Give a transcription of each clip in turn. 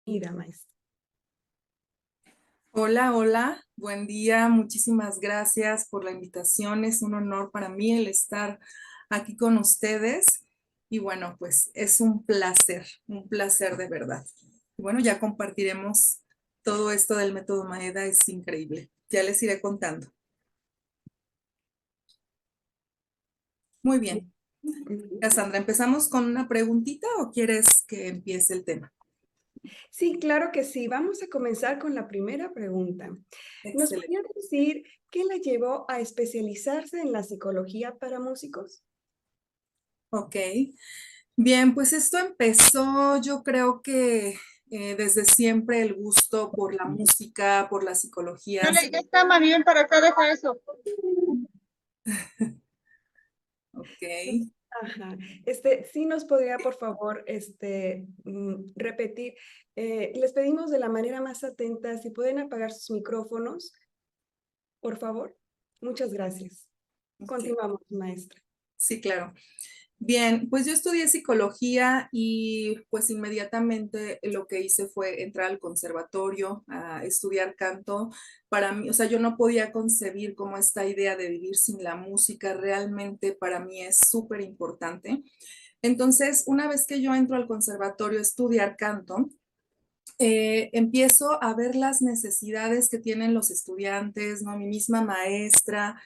Ida, maestra. Hola, hola, buen día, muchísimas gracias por la invitación. Es un honor para mí el estar aquí con ustedes y bueno, pues es un placer de verdad. Y bueno, ya compartiremos todo esto del método Maeda, es increíble. Ya les iré contando. Muy bien. Cassandra, ¿empezamos con una preguntita o quieres que empiece el tema? Sí, claro que sí. Vamos a comenzar con la primera pregunta. ¿Nos Excelente. podría decir qué la llevó a especializarse en la psicología para músicos? Ok. Bien, pues esto empezó, yo creo que desde siempre el gusto por la música, por la psicología. Ya está, más bien para acá, deja eso. Ok. Ajá. Sí nos podría, por favor, repetir. Les pedimos de la manera más atenta, si pueden apagar sus micrófonos, por favor. Muchas gracias. Ok. Continuamos, maestra. Sí, claro. Bien, pues yo estudié psicología y pues inmediatamente lo que hice fue entrar al conservatorio a estudiar canto. Para mí, o sea, yo no podía concebir como esta idea de vivir sin la música realmente para mí es súper importante. Entonces, una vez que yo entro al conservatorio a estudiar canto, empiezo a ver las necesidades que tienen los estudiantes, ¿no? Mi misma maestra,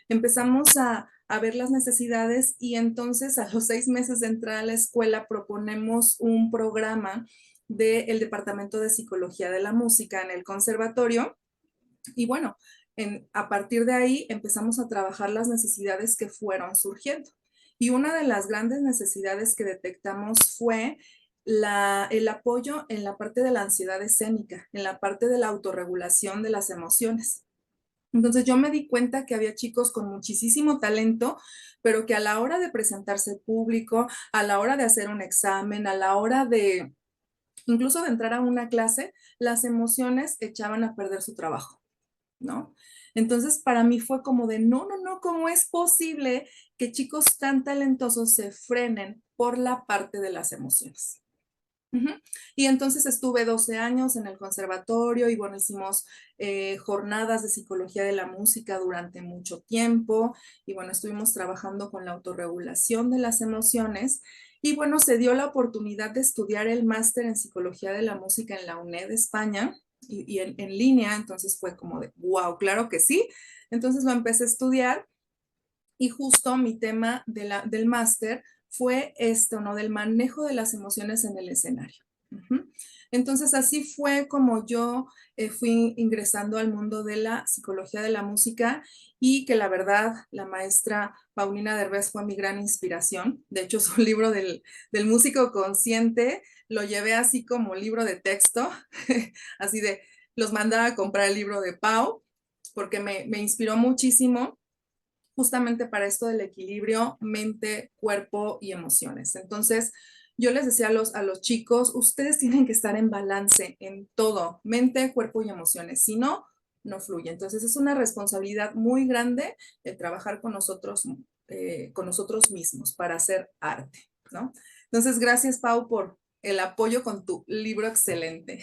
empezamos a ver las necesidades y entonces a los 6 meses de entrar a la escuela proponemos un programa del Departamento de Psicología de la Música en el conservatorio y bueno, a partir de ahí empezamos a trabajar las necesidades que fueron surgiendo. Y una de las grandes necesidades que detectamos fue el apoyo en la parte de la ansiedad escénica, en la parte de la autorregulación de las emociones. Entonces yo me di cuenta que había chicos con muchísimo talento, pero que a la hora de presentarse público, a la hora de hacer un examen, a la hora de incluso de entrar a una clase, las emociones echaban a perder su trabajo. ¿No? Entonces, para mí fue como de, no, no, no, ¿cómo es posible que chicos tan talentosos se frenen por la parte de las emociones? Ujú. Y entonces estuve 12 años en el conservatorio y bueno, hicimos jornadas de psicología de la música durante mucho tiempo y bueno, estuvimos trabajando con la autorregulación de las emociones y bueno, se dio la oportunidad de estudiar el máster en psicología de la música en la UNED de España y en línea, entonces fue como de, wow, claro que sí. Entonces lo empecé a estudiar y justo mi tema del máster fue esto, ¿no? Del manejo de las emociones en el escenario. Ujú. Entonces, así fue como yo fui ingresando al mundo de la psicología de la música y que la verdad, la maestra Paulina Derbez fue mi gran inspiración. De hecho, su libro del músico consciente lo llevé así como libro de texto, así de, los mandaba a comprar el libro de Pau, porque me inspiró muchísimo justamente para esto del equilibrio mente, cuerpo y emociones. Entonces, yo les decía a los chicos, ustedes tienen que estar en balance en todo, mente, cuerpo y emociones, si no, no fluye. Entonces, es una responsabilidad muy grande el trabajar con nosotros mismos para hacer arte, ¿no? Entonces, gracias, Pau, por el apoyo con tu libro excelente.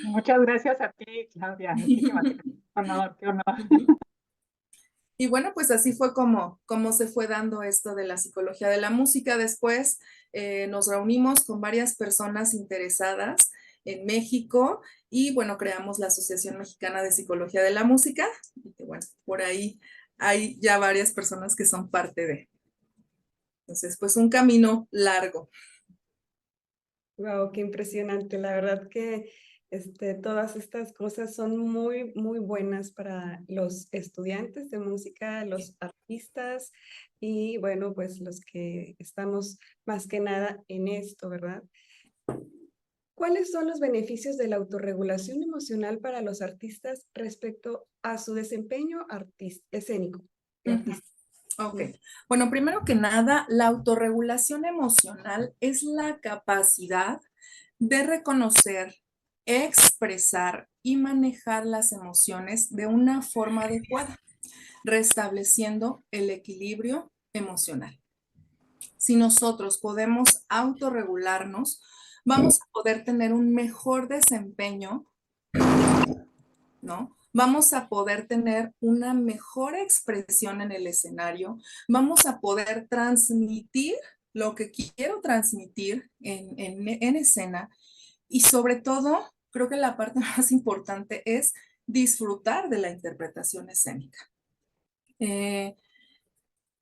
Muchas gracias a ti, Claudia. Muchísimas gracias. Honor, qué honor. Y bueno, pues así fue como se fue dando esto de la psicología de la música. Después nos reunimos con varias personas interesadas en México y bueno, creamos la Asociación Mexicana de Psicología de la Música. Y que bueno, por ahí hay ya varias personas que son parte de. Entonces, pues un camino largo. Wow, qué impresionante. La verdad que todas estas cosas son muy, muy buenas para los estudiantes de música, los artistas y bueno, pues los que estamos más que nada en esto, ¿verdad? ¿Cuáles son los beneficios de la autorregulación emocional para los artistas respecto a su desempeño escénico de Ujú. artista? Ok. Bueno, primero que nada, la autorregulación emocional es la capacidad de reconocer, expresar y manejar las emociones de una forma adecuada, restableciendo el equilibrio emocional. Si nosotros podemos autorregularnos, vamos a poder tener un mejor desempeño, ¿no? Vamos a poder tener una mejor expresión en el escenario, vamos a poder transmitir lo que quiero transmitir en escena y sobre todo, creo que la parte más importante es disfrutar de la interpretación escénica.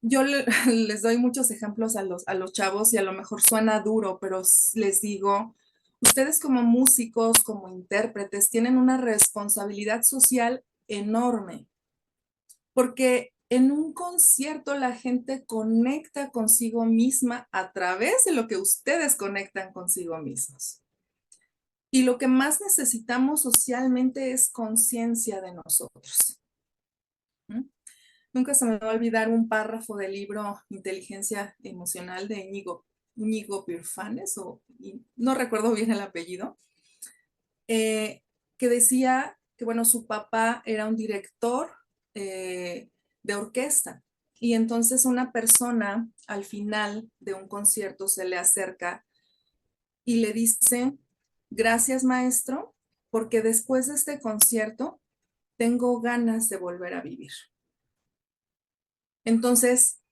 Yo les doy muchos ejemplos a los chavos y a lo mejor suena duro, pero les digo, ustedes como músicos, como intérpretes, tienen una responsabilidad social enorme, porque en un concierto la gente conecta consigo misma a través de lo que ustedes conectan consigo mismos. Y lo que más necesitamos socialmente es conciencia de nosotros. Nunca se me va a olvidar un párrafo del libro Inteligencia Emocional de Íñigo Pirfanes, no recuerdo bien el apellido, que decía que, bueno, su papá era un director de orquesta y entonces una persona al final de un concierto se le acerca y le dice, gracias maestro, porque después de este concierto tengo ganas de volver a vivir. Entonces,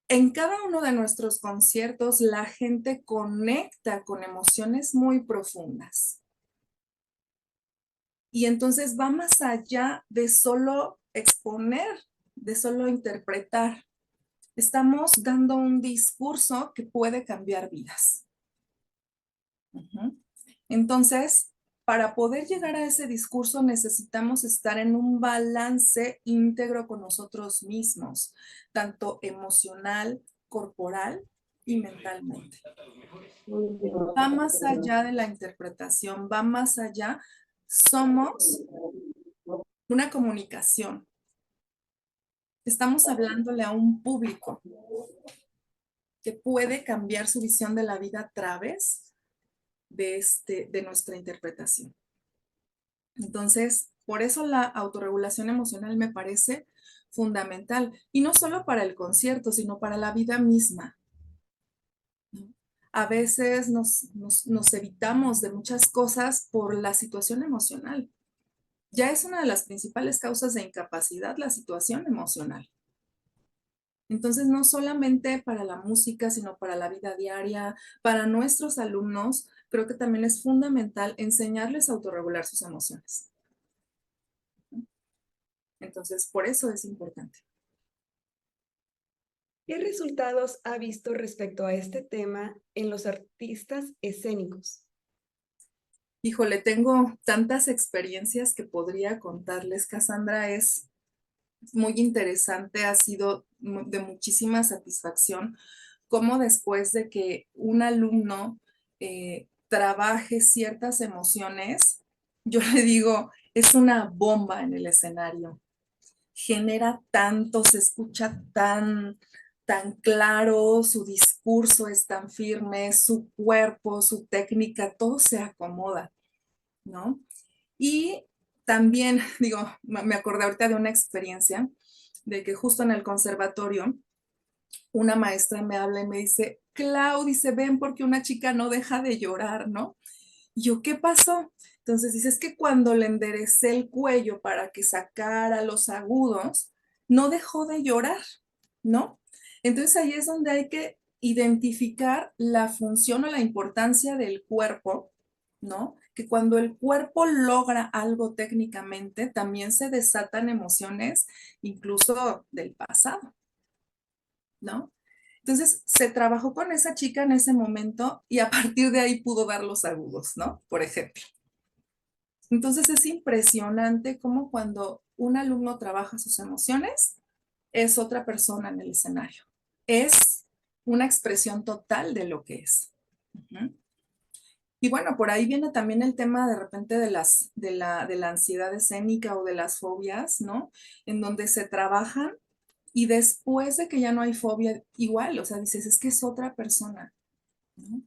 en cada uno de nuestros conciertos, la gente conecta con emociones muy profundas. Y entonces va más allá de solo exponer, de solo interpretar. Estamos dando un discurso que puede cambiar vidas. Entonces, para poder llegar a ese discurso necesitamos estar en un balance íntegro con nosotros mismos, tanto emocional, corporal y mentalmente. Va más allá de la interpretación, va más allá. Somos una comunicación. Estamos hablándole a un público que puede cambiar su visión de la vida a través de nuestra interpretación. Entonces, por eso la autorregulación emocional me parece fundamental, y no solo para el concierto, sino para la vida misma. A veces nos evitamos de muchas cosas por la situación emocional. Ya es una de las principales causas de incapacidad, la situación emocional. Entonces, no solamente para la música, sino para la vida diaria, para nuestros alumnos, creo que también es fundamental enseñarles a autorregular sus emociones. Entonces, por eso es importante. ¿Qué resultados ha visto respecto a este tema en los artistas escénicos? Híjole, tengo tantas experiencias que podría contarles. Cassandra, es muy interesante, ha sido de muchísima satisfacción cómo después de que un alumno trabaje ciertas emociones, yo le digo, es una bomba en el escenario. Genera tanto, se escucha tan claro, su discurso es tan firme, su cuerpo, su técnica, todo se acomoda, ¿no? Y también, digo, me acordé ahorita de una experiencia de que justo en el conservatorio, una maestra me habla y me dice, Clau, dice, ven porque una chica no deja de llorar, ¿no? Y yo, ¿qué pasó? Entonces dice, es que cuando le enderecé el cuello para que sacara los agudos, no dejó de llorar, ¿no? Entonces ahí es donde hay que identificar la función o la importancia del cuerpo, ¿no? Que cuando el cuerpo logra algo técnicamente, también se desatan emociones incluso del pasado, ¿no? Entonces se trabajó con esa chica en ese momento y a partir de ahí pudo dar los agudos, ¿no? Por ejemplo. Entonces es impresionante cómo cuando un alumno trabaja sus emociones, es otra persona en el escenario. Es una expresión total de lo que es. Y bueno, por ahí viene también el tema de repente de la ansiedad escénica o de las fobias, ¿no? En donde se trabajan y después de que ya no hay fobia, igual, o sea, dices, es que es otra persona, ¿no?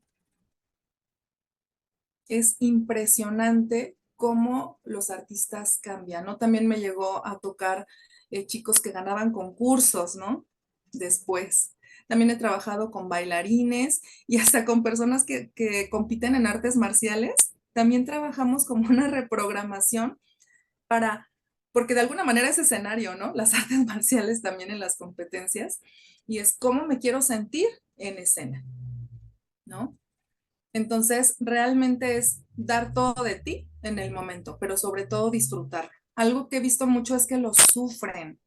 Es impresionante cómo los artistas cambian, ¿no? También me llegó a tocar chicos que ganaban concursos, ¿no? Después también he trabajado con bailarines y hasta con personas que compiten en artes marciales. También trabajamos como una reprogramación para, porque de alguna manera es escenario, ¿no? Las artes marciales también en las competencias, y es cómo me quiero sentir en escena, ¿no? Entonces, realmente es dar todo de ti en el momento, pero sobre todo disfrutar. Algo que he visto mucho es que lo sufren.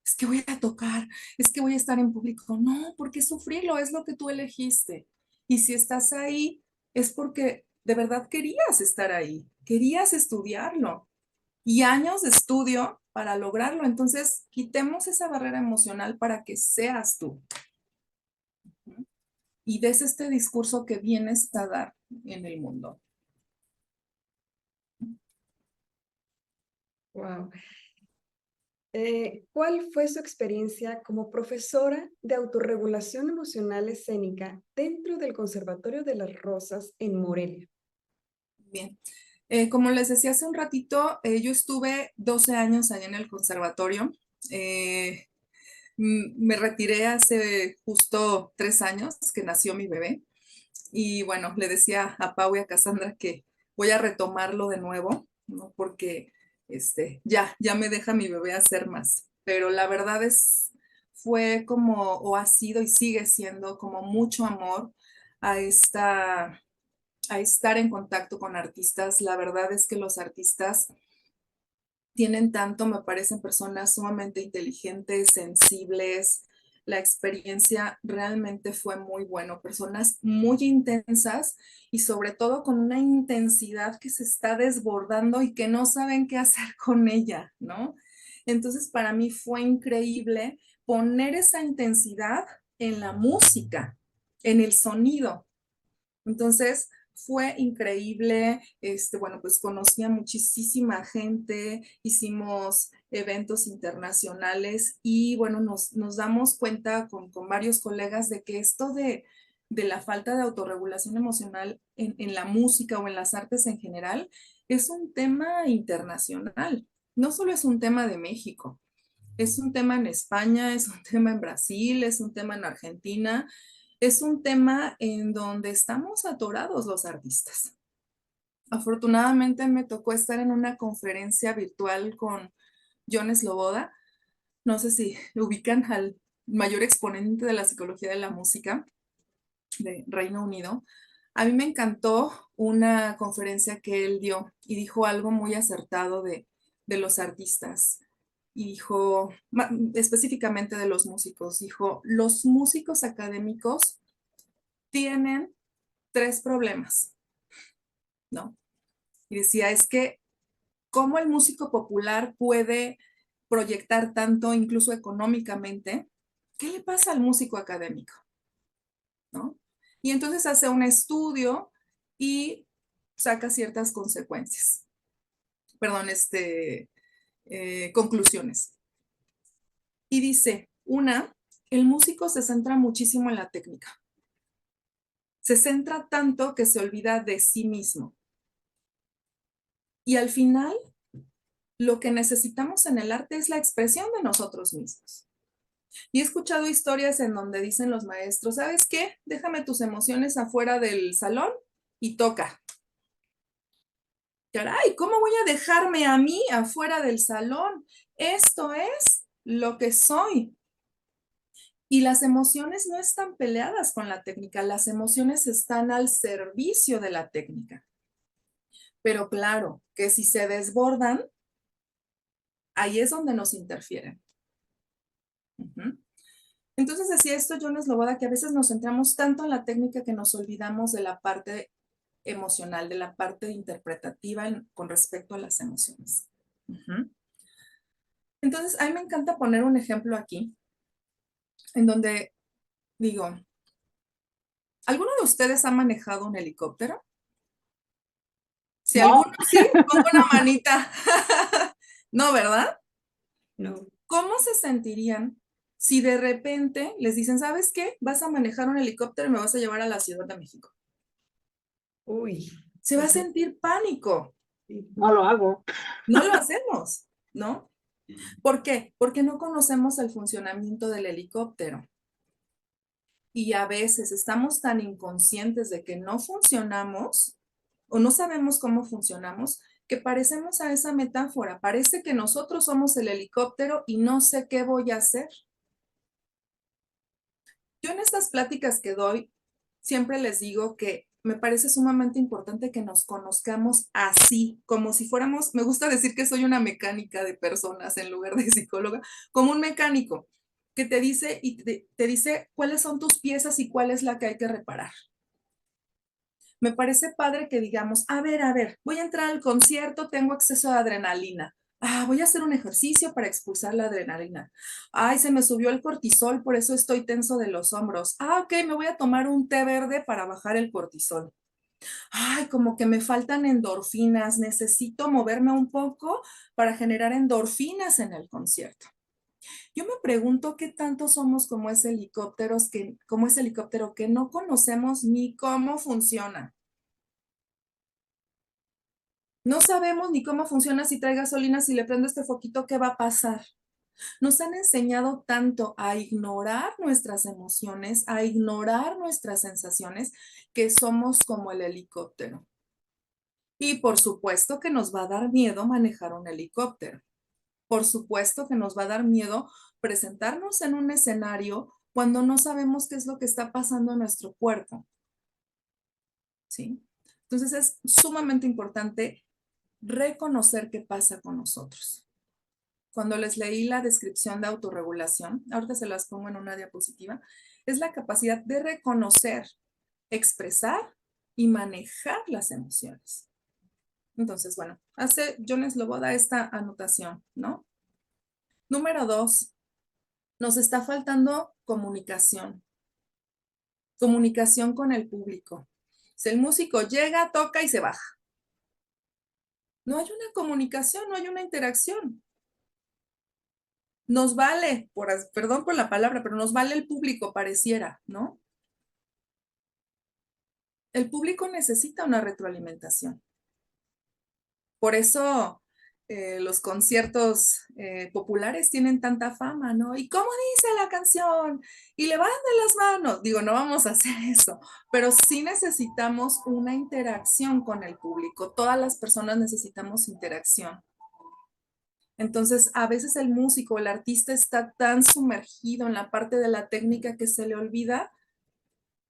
Es que voy a tocar, es que voy a estar en público. No, porque sufrirlo es lo que tú elegiste. Y si estás ahí, es porque de verdad querías estar ahí, querías estudiarlo y años de estudio para lograrlo. Entonces, quitemos esa barrera emocional para que seas tú y des este discurso que vienes a dar en el mundo. Wow. ¿Cuál fue su experiencia como profesora de autorregulación emocional escénica dentro del Conservatorio de las Rosas en Morelia? Bien. Como les decía hace un ratito, yo estuve 12 años allá en el conservatorio. Me retiré hace justo 3 años que nació mi bebé. Y bueno, le decía a Pau y a Cassandra que voy a retomarlo de nuevo, ¿no? Porque ya me deja mi bebé hacer más. Pero la verdad fue como, o ha sido y sigue siendo como mucho amor a a estar en contacto con artistas. La verdad es que los artistas tienen tanto, me parecen personas sumamente inteligentes, sensibles. La experiencia realmente fue muy bueno, personas muy intensas y sobre todo con una intensidad que se está desbordando y que no saben qué hacer con ella, ¿no? Entonces para mí fue increíble poner esa intensidad en la música, en el sonido. Entonces, fue increíble, bueno, pues conocí a muchísima gente, hicimos eventos internacionales y bueno, nos damos cuenta con varios colegas de que esto de la falta de autorregulación emocional en la música o en las artes en general es un tema internacional, no solo es un tema de México. Es un tema en España, es un tema en Brasil, es un tema en Argentina, es un tema en donde estamos atorados los artistas. Afortunadamente me tocó estar en una conferencia virtual con Jon Sloboda. No sé si ubican al mayor exponente de la psicología de la música de Reino Unido. A mí me encantó una conferencia que él dio y dijo algo muy acertado de los artistas. Y dijo, específicamente de los músicos, dijo, los músicos académicos tienen 3 problemas, ¿no? Y decía, es que, ¿cómo el músico popular puede proyectar tanto, incluso económicamente? ¿Qué le pasa al músico académico? ¿No? Y entonces hace un estudio y saca ciertas consecuencias, perdón, conclusiones. Y dice, una, el músico se centra muchísimo en la técnica. Se centra tanto que se olvida de sí mismo. Y al final, lo que necesitamos en el arte es la expresión de nosotros mismos. Y he escuchado historias en donde dicen los maestros, ¿sabes qué? Déjame tus emociones afuera del salón y toca. Caray, ¿cómo voy a dejarme a mí afuera del salón? Esto es lo que soy. Y las emociones no están peleadas con la técnica, las emociones están al servicio de la técnica. Pero claro, que si se desbordan, ahí es donde nos interfieren. Entonces decía esto Jon Sloboda, que a veces nos centramos tanto en la técnica que nos olvidamos de la parte emocional, de la parte interpretativa con respecto a las emociones. Entonces, a mí me encanta poner un ejemplo aquí, en donde digo, ¿alguno de ustedes ha manejado un helicóptero? Si No. alguno sí, pongo una manita. No, ¿verdad? No. ¿Cómo se sentirían si de repente les dicen, ¿sabes qué? Vas a manejar un helicóptero y me vas a llevar a la Ciudad de México? Uy. Se va a sentir pánico. No lo hago. No lo hacemos, ¿no? ¿Por qué? Porque no conocemos el funcionamiento del helicóptero. Y a veces estamos tan inconscientes de que no funcionamos o no sabemos cómo funcionamos, que parecemos a esa metáfora. Parece que nosotros somos el helicóptero y no sé qué voy a hacer. Yo en estas pláticas que doy, siempre les digo que me parece sumamente importante que nos conozcamos así, como si fuéramos, me gusta decir que soy una mecánica de personas en lugar de psicóloga, como un mecánico que te dice y te dice cuáles son tus piezas y cuál es la que hay que reparar. Me parece padre que digamos, a ver, voy a entrar al concierto, tengo exceso de adrenalina. Voy a hacer un ejercicio para expulsar la adrenalina. Ay, se me subió el cortisol, por eso estoy tenso de los hombros. Ok, me voy a tomar un té verde para bajar el cortisol. Ay, como que me faltan endorfinas, necesito moverme un poco para generar endorfinas en el concierto. Yo me pregunto qué tanto somos como ese helicóptero que no conocemos ni cómo funciona. No sabemos ni cómo funciona si trae gasolina, si le prendo este foquito, ¿qué va a pasar? Nos han enseñado tanto a ignorar nuestras emociones, a ignorar nuestras sensaciones, que somos como el helicóptero. Y por supuesto que nos va a dar miedo manejar un helicóptero. Por supuesto que nos va a dar miedo presentarnos en un escenario cuando no sabemos qué es lo que está pasando en nuestro cuerpo. ¿Sí? Entonces es sumamente importante reconocer qué pasa con nosotros. Cuando les leí la descripción de autorregulación, ahorita se las pongo en una diapositiva, es la capacidad de reconocer, expresar y manejar las emociones. Entonces, bueno, hace Jon Sloboda esta anotación, ¿no? Número 2, nos está faltando comunicación. Comunicación con el público. Si el músico llega, toca y se baja. No hay una comunicación, no hay una interacción. Nos vale, perdón por la palabra, pero nos vale el público, pareciera, ¿no? El público necesita una retroalimentación. Por eso los conciertos populares tienen tanta fama, ¿no? ¿Y cómo dice la canción? Y levanten las manos. Digo, no vamos a hacer eso, pero sí necesitamos una interacción con el público. Todas las personas necesitamos interacción. Entonces, a veces el músico, el artista está tan sumergido en la parte de la técnica que se le olvida,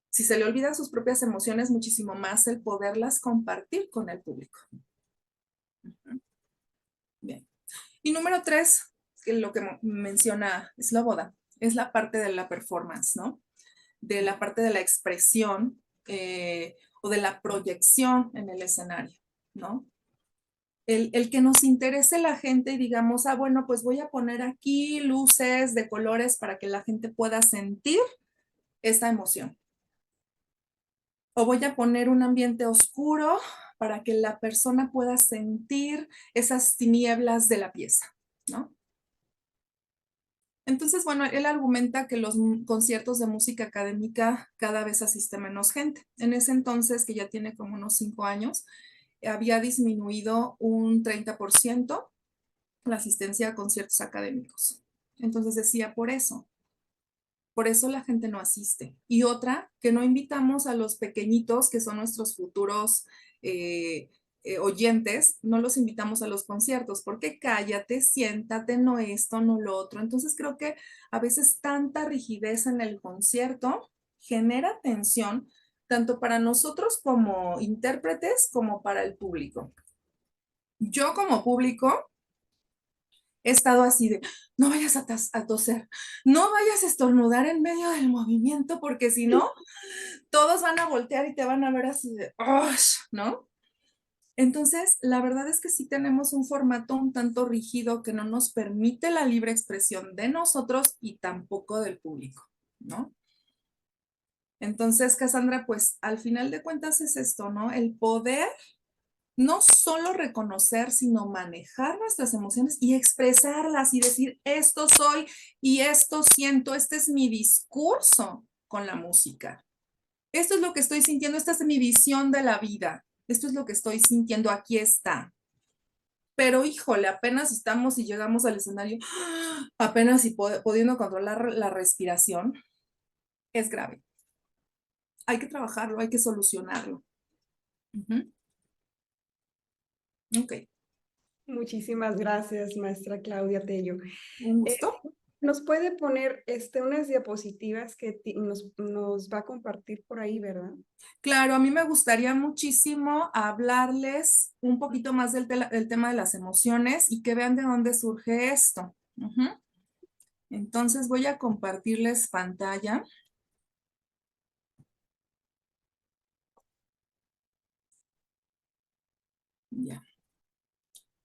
si se le olvidan sus propias emociones, muchísimo más el poderlas compartir con el público. Bien. Y número 3, que lo que menciona Sloboda, es la parte de la performance, ¿no? De la parte de la expresión o de la proyección en el escenario, ¿no? El que nos interese la gente y digamos, bueno, pues voy a poner aquí luces de colores para que la gente pueda sentir esta emoción. O voy a poner un ambiente oscuro para que la persona pueda sentir esas tinieblas de la pieza, ¿no? Entonces, bueno, él argumenta que los conciertos de música académica cada vez asiste menos gente. En ese entonces, que ya tiene como unos 5 años, había disminuido un 30% la asistencia a conciertos académicos. Entonces decía, por eso la gente no asiste. Y otra, que no invitamos a los pequeñitos, que son nuestros futuros oyentes, no los invitamos a los conciertos, porque cállate, siéntate, no esto, no lo otro. Entonces creo que a veces tanta rigidez en el concierto genera tensión, tanto para nosotros como intérpretes, como para el público. Yo como público he estado así de, no vayas a toser, no vayas a estornudar en medio del movimiento, porque si no, todos van a voltear y te van a ver así de, ¡oh! ¿No? Entonces, la verdad es que sí tenemos un formato un tanto rígido que no nos permite la libre expresión de nosotros y tampoco del público, ¿no? Entonces, Cassandra, pues al final de cuentas es esto, ¿no? El poder no solo reconocer, sino manejar nuestras emociones y expresarlas y decir, esto soy y esto siento, este es mi discurso con la música. Esto es lo que estoy sintiendo, esta es mi visión de la vida. Esto es lo que estoy sintiendo, aquí está. Pero híjole, apenas estamos y llegamos al escenario, apenas y pudiendo controlar la respiración, es grave. hay que trabajarlo, hay que solucionarlo. Ujú. Ok, Muchísimas gracias, maestra Claudia Tello. un Eh, gusto. Nos puede poner unas diapositivas que nos va a compartir por ahí, ¿verdad? Claro, a mí me gustaría muchísimo hablarles un poquito más del tema de las emociones y que vean de dónde surge esto. Ujú. Entonces voy a compartirles pantalla. Ya.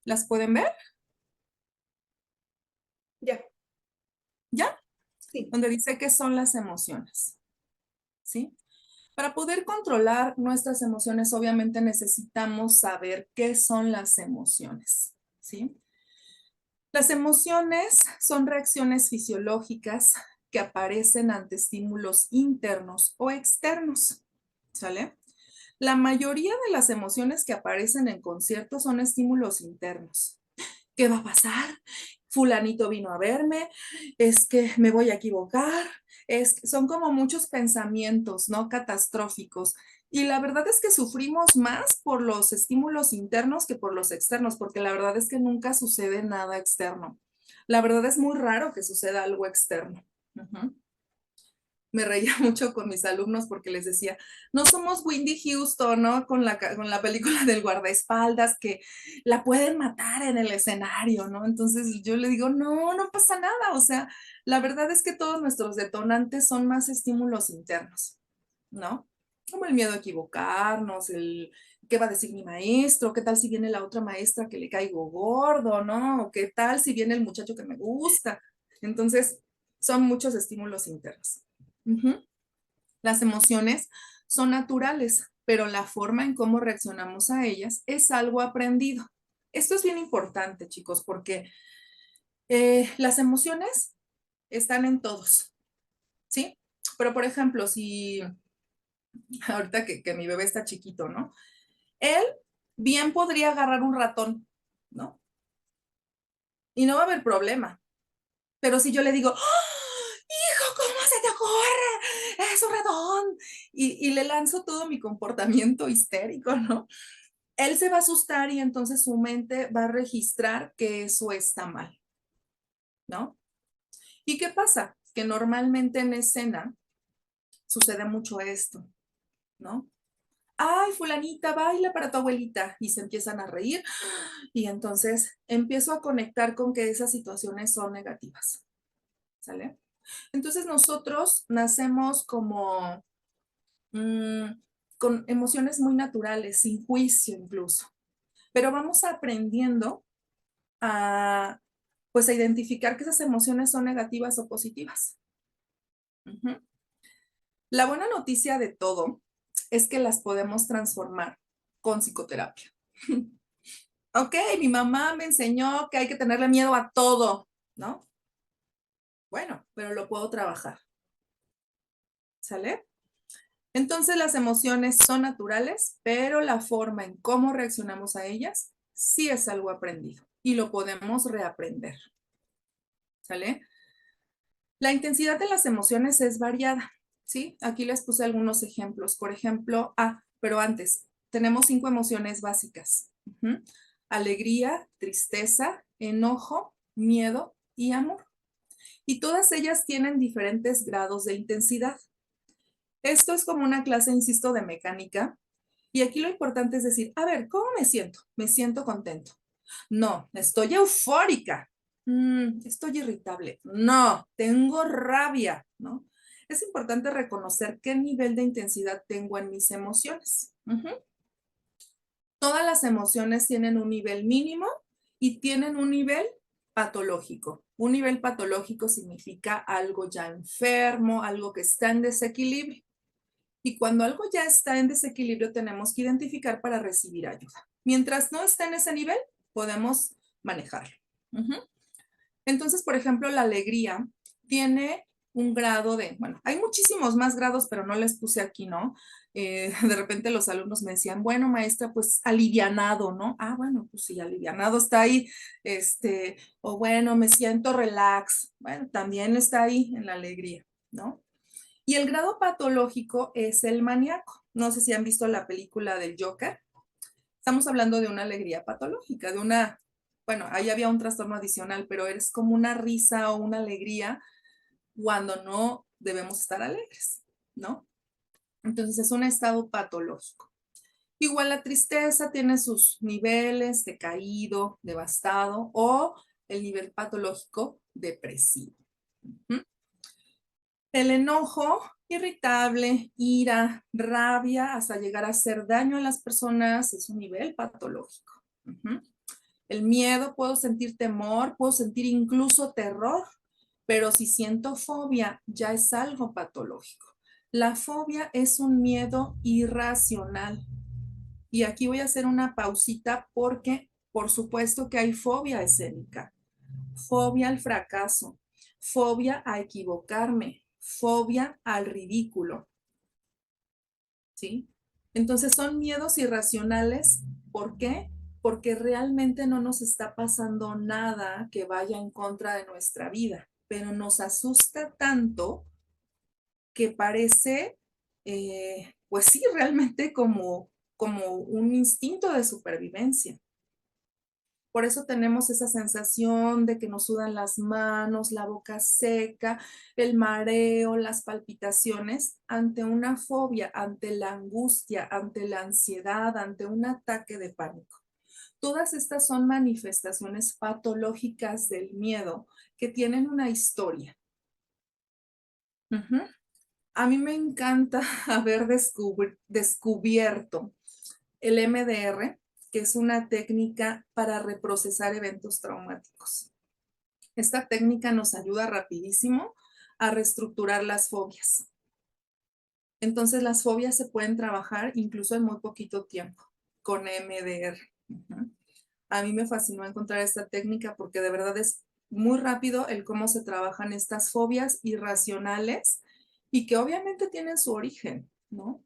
¿Las pueden ver? Ya, ¿Ya? sí. Donde dice qué son las emociones. ¿Sí? Para poder controlar nuestras emociones, obviamente necesitamos saber qué son las emociones. ¿Sí? Las emociones son reacciones fisiológicas que aparecen ante estímulos internos o externos. ¿Sale? La mayoría de las emociones que aparecen en conciertos son estímulos internos. ¿Qué va a pasar? Fulanito vino a verme, es que me voy a equivocar, son como muchos pensamientos, ¿no? Catastróficos. Y la verdad es que sufrimos más por los estímulos internos que por los externos, porque la verdad es que nunca sucede nada externo. La verdad es muy raro que suceda algo externo. Uh-huh. Me reía mucho con mis alumnos porque les decía, no somos Whitney Houston, ¿no? Con la película del guardaespaldas que la pueden matar en el escenario, ¿no? Entonces yo le digo, no, no pasa nada. O sea, la verdad es que todos nuestros detonantes son más estímulos internos, ¿no? Como el miedo a equivocarnos, el qué va a decir mi maestro, qué tal si viene la otra maestra que le caigo gordo, ¿no? O qué tal si viene el muchacho que me gusta. Entonces, son muchos estímulos internos. Uh-huh. Las emociones son naturales, pero la forma en cómo reaccionamos a ellas es algo aprendido. Esto es bien importante, chicos, porque las emociones están en todos, ¿sí? Pero, por ejemplo, si ahorita que mi bebé está chiquito, ¿no? Él bien podría agarrar un ratón, ¿no? Y no va a haber problema. Pero si yo le digo, ¡oh, hijo, ¿cómo se te ocurre? Es un ratón. Y le lanzo todo mi comportamiento histérico, ¿no? Él se va a asustar y entonces su mente va a registrar que eso está mal, ¿no? ¿Y qué pasa? Que normalmente en escena sucede mucho esto, ¿no? Ay, fulanita, baila para tu abuelita. Y se empiezan a reír y entonces empiezo a conectar con que esas situaciones son negativas, ¿sale? Entonces nosotros nacemos como con emociones muy naturales, sin juicio incluso, pero vamos aprendiendo a, pues, a identificar que esas emociones son negativas o positivas. Uh-huh. La buena noticia de todo es que las podemos transformar con psicoterapia. Ok, mi mamá me enseñó que hay que tenerle miedo a todo, ¿no? Bueno, pero lo puedo trabajar. ¿Sale? Entonces las emociones son naturales, pero la forma en cómo reaccionamos a ellas sí es algo aprendido y lo podemos reaprender. ¿Sale? La intensidad de las emociones es variada, ¿sí? Aquí les puse algunos ejemplos. Por ejemplo, pero antes, tenemos 5 emociones básicas. Uh-huh. Alegría, tristeza, enojo, miedo y amor. Y todas ellas tienen diferentes grados de intensidad. Esto es como una clase, insisto, de mecánica. Y aquí lo importante es decir, a ver, ¿cómo me siento? Me siento contento. No, estoy eufórica. Estoy irritable. No, tengo rabia, ¿no? Es importante reconocer qué nivel de intensidad tengo en mis emociones. Uh-huh. Todas las emociones tienen un nivel mínimo y tienen un nivel patológico. Un nivel patológico significa algo ya enfermo, algo que está en desequilibrio. Y cuando algo ya está en desequilibrio, tenemos que identificar para recibir ayuda. Mientras no esté en ese nivel, podemos manejarlo. Uh-huh. Entonces, por ejemplo, la alegría tiene un grado de, bueno, hay muchísimos más grados, pero no les puse aquí, ¿no? De repente los alumnos me decían, bueno, maestra, pues alivianado, ¿no? Ah, bueno, pues sí, alivianado está ahí, o bueno, me siento relax, bueno, también está ahí en la alegría, ¿no? Y el grado patológico es el maníaco. No sé si han visto la película del Joker. Estamos hablando de una alegría patológica, de una, bueno, ahí había un trastorno adicional, pero es como una risa o una alegría cuando no debemos estar alegres, ¿no? Entonces es un estado patológico. Igual la tristeza tiene sus niveles: decaído, devastado o el nivel patológico depresivo. El enojo, irritable, ira, rabia, hasta llegar a hacer daño a las personas, es un nivel patológico. El miedo, puedo sentir temor, puedo sentir incluso terror, pero si siento fobia, ya es algo patológico. La fobia es un miedo irracional. Y aquí voy a hacer una pausita porque, por supuesto que hay fobia escénica, fobia al fracaso, fobia a equivocarme, fobia al ridículo, ¿sí? Entonces son miedos irracionales. ¿Por qué? Porque realmente no nos está pasando nada que vaya en contra de nuestra vida, pero nos asusta tanto que parece, pues sí, realmente como un instinto de supervivencia. Por eso tenemos esa sensación de que nos sudan las manos, la boca seca, el mareo, las palpitaciones ante una fobia, ante la angustia, ante la ansiedad, ante un ataque de pánico. Todas estas son manifestaciones patológicas del miedo que tienen una historia. A mí me encanta haber descubierto el MDR, que es una técnica para reprocesar eventos traumáticos. Esta técnica nos ayuda rapidísimo a reestructurar las fobias. Entonces, las fobias se pueden trabajar incluso en muy poquito tiempo con MDR. A mí me fascinó encontrar esta técnica porque de verdad es muy rápido el cómo se trabajan estas fobias irracionales y que obviamente tienen su origen, ¿no?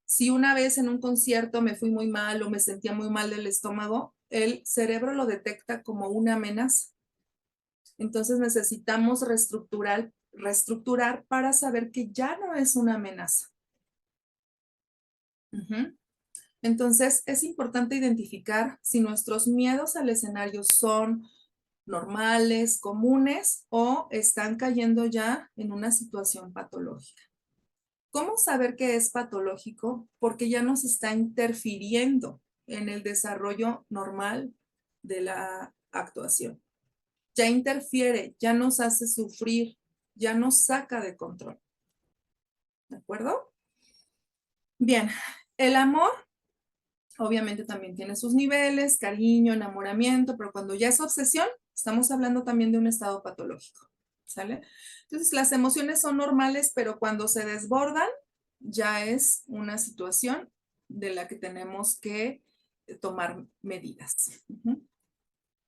Si una vez en un concierto me fui muy mal o me sentía muy mal del estómago, el cerebro lo detecta como una amenaza. Entonces necesitamos reestructurar para saber que ya no es una amenaza. Entonces es importante identificar si nuestros miedos al escenario son normales, comunes o están cayendo ya en una situación patológica. ¿Cómo saber que es patológico? Porque ya nos está interfiriendo en el desarrollo normal de la actuación. Ya interfiere, ya nos hace sufrir, ya nos saca de control. ¿De acuerdo? Bien, el amor obviamente también tiene sus niveles: cariño, enamoramiento, pero cuando ya es obsesión, estamos hablando también de un estado patológico. ¿Sale? Entonces, las emociones son normales, pero cuando se desbordan, ya es una situación de la que tenemos que tomar medidas.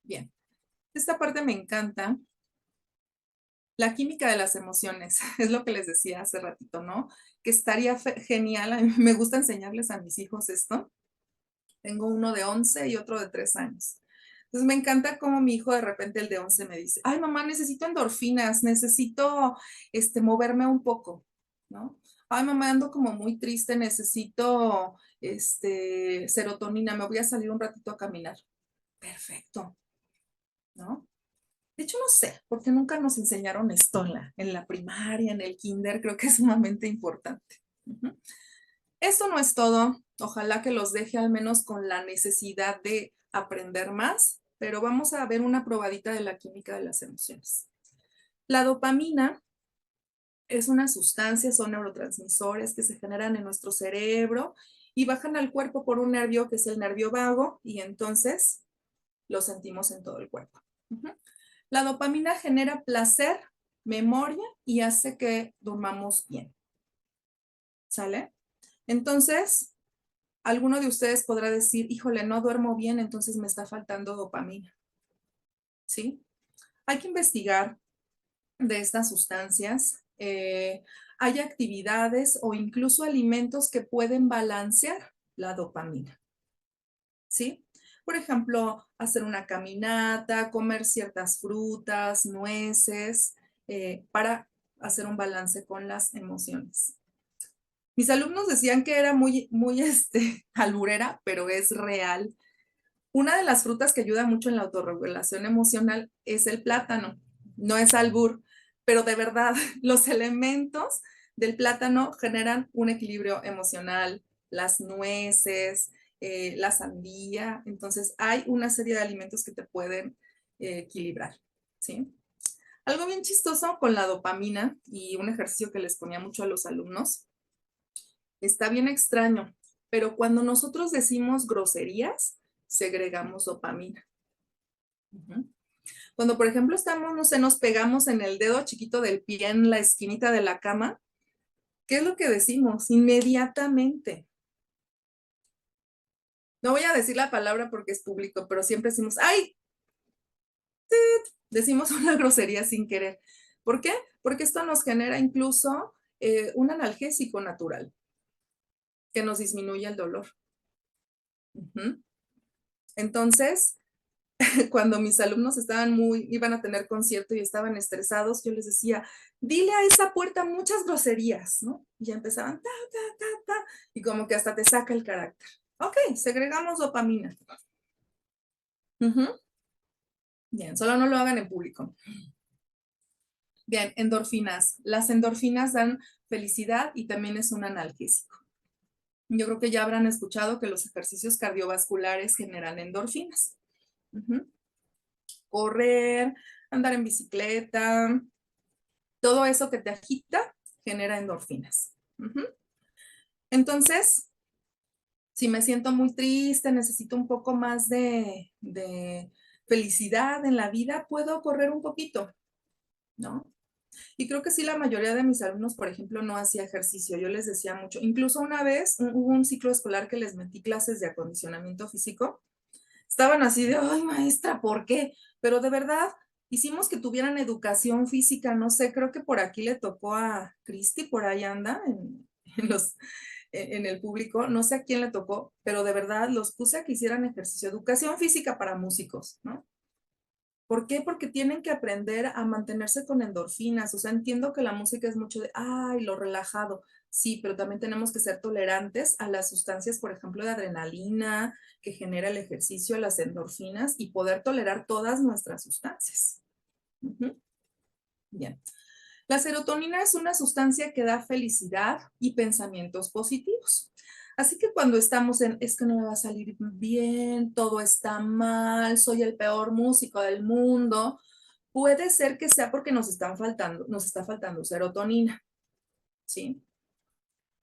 Bien, esta parte me encanta. La química de las emociones, es lo que les decía hace ratito, ¿no? Que estaría genial, a mí me gusta enseñarles a mis hijos esto. Tengo uno de 11 y otro de 3 años. Entonces me encanta cómo mi hijo de repente, el de 11, me dice: ay, mamá, necesito endorfinas, necesito moverme un poco, ¿no? Ay, mamá, ando como muy triste, necesito serotonina, me voy a salir un ratito a caminar. Perfecto, ¿no? De hecho, no sé, porque nunca nos enseñaron esto en la primaria, en el kinder, creo que es sumamente importante. Esto no es todo. Ojalá que los deje al menos con la necesidad de aprender más, pero vamos a ver una probadita de la química de las emociones. La dopamina es una sustancia, son neurotransmisores que se generan en nuestro cerebro y bajan al cuerpo por un nervio que es el nervio vago y entonces lo sentimos en todo el cuerpo. La dopamina genera placer, memoria y hace que durmamos bien. ¿Sale? Entonces, alguno de ustedes podrá decir: híjole, no duermo bien, entonces me está faltando dopamina. ¿Sí? Hay que investigar de estas sustancias. Hay actividades o incluso alimentos que pueden balancear la dopamina. ¿Sí? Por ejemplo, hacer una caminata, comer ciertas frutas, nueces, para hacer un balance con las emociones. Mis alumnos decían que era muy alburera, pero es real. Una de las frutas que ayuda mucho en la autorregulación emocional es el plátano. No es albur, pero de verdad, los elementos del plátano generan un equilibrio emocional, las nueces, la sandía. Entonces, hay una serie de alimentos que te pueden equilibrar, ¿sí? Algo bien chistoso con la dopamina y un ejercicio que les ponía mucho a los alumnos, está bien extraño, pero cuando nosotros decimos groserías, segregamos dopamina. Cuando, por ejemplo, estamos, no sé, nos pegamos en el dedo chiquito del pie en la esquinita de la cama, ¿qué es lo que decimos? Inmediatamente. No voy a decir la palabra porque es público, pero siempre decimos, ¡ay! Decimos una grosería sin querer. ¿Por qué? Porque esto nos genera incluso un analgésico natural que nos disminuye el dolor. Entonces, cuando mis alumnos iban a tener concierto y estaban estresados, yo les decía, dile a esa puerta muchas groserías, ¿no? Y ya empezaban, ta, ta, ta, ta, y como que hasta te saca el carácter. Ok, segregamos dopamina. Bien, solo no lo hagan en público. Bien, endorfinas. Las endorfinas dan felicidad y también es un analgésico. Yo creo que ya habrán escuchado que los ejercicios cardiovasculares generan endorfinas. Correr, andar en bicicleta, todo eso que te agita genera endorfinas. Entonces, si me siento muy triste, necesito un poco más de felicidad en la vida, puedo correr un poquito, ¿no? Y creo que sí, la mayoría de mis alumnos, por ejemplo, no hacía ejercicio. Yo les decía mucho. Incluso una vez hubo un ciclo escolar que les metí clases de acondicionamiento físico. Estaban así de, ay, maestra, ¿por qué? Pero de verdad, hicimos que tuvieran educación física. No sé, creo que por aquí le tocó a Cristi, por ahí anda en el público. No sé a quién le tocó, pero de verdad los puse a que hicieran ejercicio. Educación física para músicos, ¿no? ¿Por qué? Porque tienen que aprender a mantenerse con endorfinas. O sea, entiendo que la música es mucho de, ay, lo relajado. Sí, pero también tenemos que ser tolerantes a las sustancias, por ejemplo, de adrenalina que genera el ejercicio, a las endorfinas y poder tolerar todas nuestras sustancias. Bien. La serotonina es una sustancia que da felicidad y pensamientos positivos. Así que cuando estamos en, es que no me va a salir bien, todo está mal, soy el peor músico del mundo, puede ser que sea porque nos está faltando serotonina, ¿sí?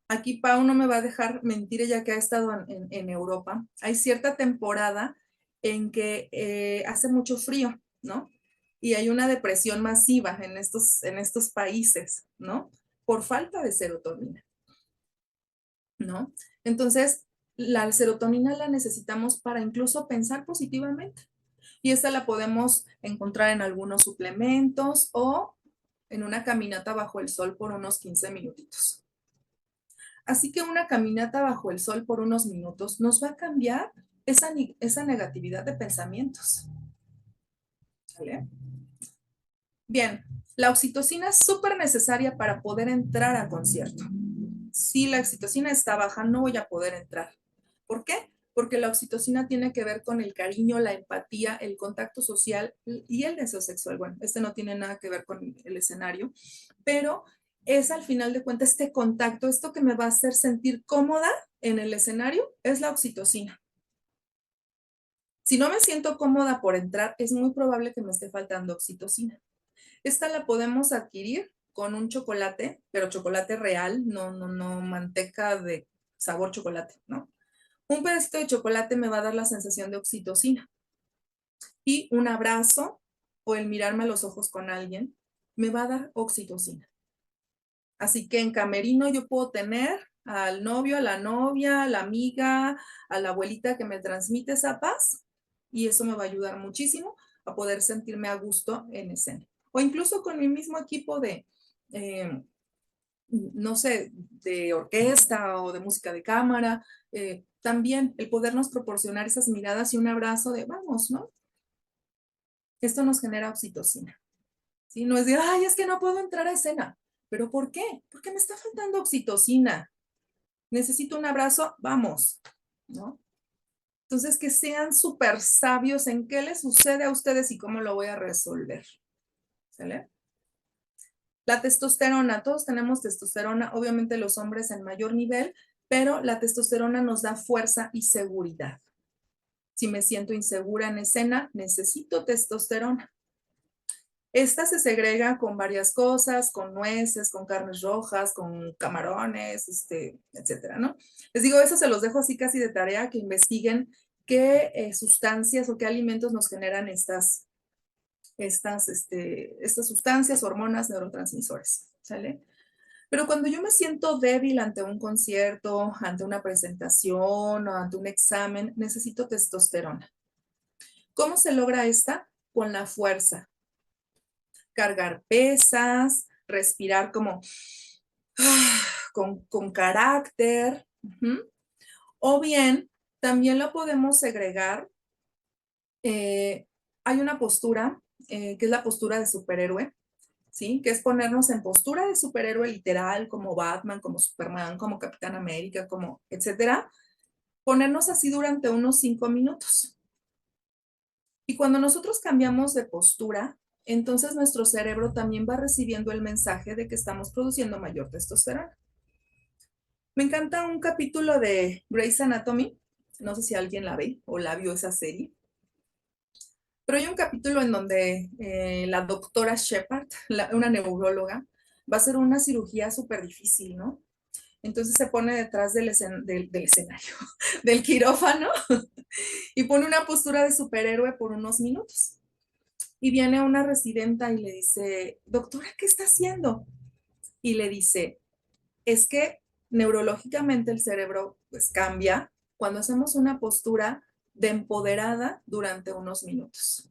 Aquí Pau no me va a dejar mentir, ya que ha estado en Europa. Hay cierta temporada en que hace mucho frío, ¿no? Y hay una depresión masiva en estos países, ¿no? Por falta de serotonina, ¿no? Entonces, la serotonina la necesitamos para incluso pensar positivamente. Y esta la podemos encontrar en algunos suplementos o en una caminata bajo el sol por unos 15 minutitos. Así que una caminata bajo el sol por unos minutos nos va a cambiar esa negatividad de pensamientos. ¿Vale? Bien, la oxitocina es súper necesaria para poder entrar a concierto. Si la oxitocina está baja, no voy a poder entrar. ¿Por qué? Porque la oxitocina tiene que ver con el cariño, la empatía, el contacto social y el deseo sexual. Bueno, este no tiene nada que ver con el escenario, pero es al final de cuentas este contacto, esto que me va a hacer sentir cómoda en el escenario, es la oxitocina. Si no me siento cómoda por entrar, es muy probable que me esté faltando oxitocina. Esta la podemos adquirir con un chocolate, pero chocolate real, no manteca de sabor chocolate, ¿no? Un pedacito de chocolate me va a dar la sensación de oxitocina. Y un abrazo o el mirarme a los ojos con alguien me va a dar oxitocina. Así que en camerino yo puedo tener al novio, a la novia, a la amiga, a la abuelita que me transmite esa paz y eso me va a ayudar muchísimo a poder sentirme a gusto en escena. O incluso con mi mismo equipo de, no sé, de orquesta o de música de cámara, también el podernos proporcionar esas miradas y un abrazo de vamos, ¿no? Esto nos genera oxitocina. ¿Sí? No es de, ay, es que no puedo entrar a escena. ¿Pero por qué? Porque me está faltando oxitocina. Necesito un abrazo, vamos, ¿no? Entonces, que sean súper sabios en qué les sucede a ustedes y cómo lo voy a resolver. ¿Sale? La testosterona, todos tenemos testosterona, obviamente los hombres en mayor nivel, pero la testosterona nos da fuerza y seguridad. Si me siento insegura en escena, necesito testosterona. Esta se segrega con varias cosas, con nueces, con carnes rojas, con camarones, etcétera, ¿no? Les digo, eso se los dejo así casi de tarea, que investiguen qué sustancias o qué alimentos nos generan estas sustancias, hormonas, neurotransmisores, ¿sale? Pero cuando yo me siento débil ante un concierto, ante una presentación o ante un examen, necesito testosterona. ¿Cómo se logra esta? Con la fuerza. Cargar pesas, respirar como con carácter. O bien, también lo podemos segregar. Hay una postura que es la postura de superhéroe, ¿sí? Que es ponernos en postura de superhéroe literal, como Batman, como Superman, como Capitán América, como etcétera. Ponernos así durante unos 5 minutos. Y cuando nosotros cambiamos de postura, entonces nuestro cerebro también va recibiendo el mensaje de que estamos produciendo mayor testosterona. Me encanta un capítulo de Grey's Anatomy, no sé si alguien la ve o la vio esa serie, pero hay un capítulo en donde la doctora Shepard, una neuróloga, va a hacer una cirugía súper difícil, ¿no? Entonces se pone detrás del escenario, del quirófano, y pone una postura de superhéroe por unos minutos. Y viene una residenta y le dice, doctora, ¿qué está haciendo? Y le dice, es que neurológicamente el cerebro pues cambia cuando hacemos una postura de empoderada durante unos minutos.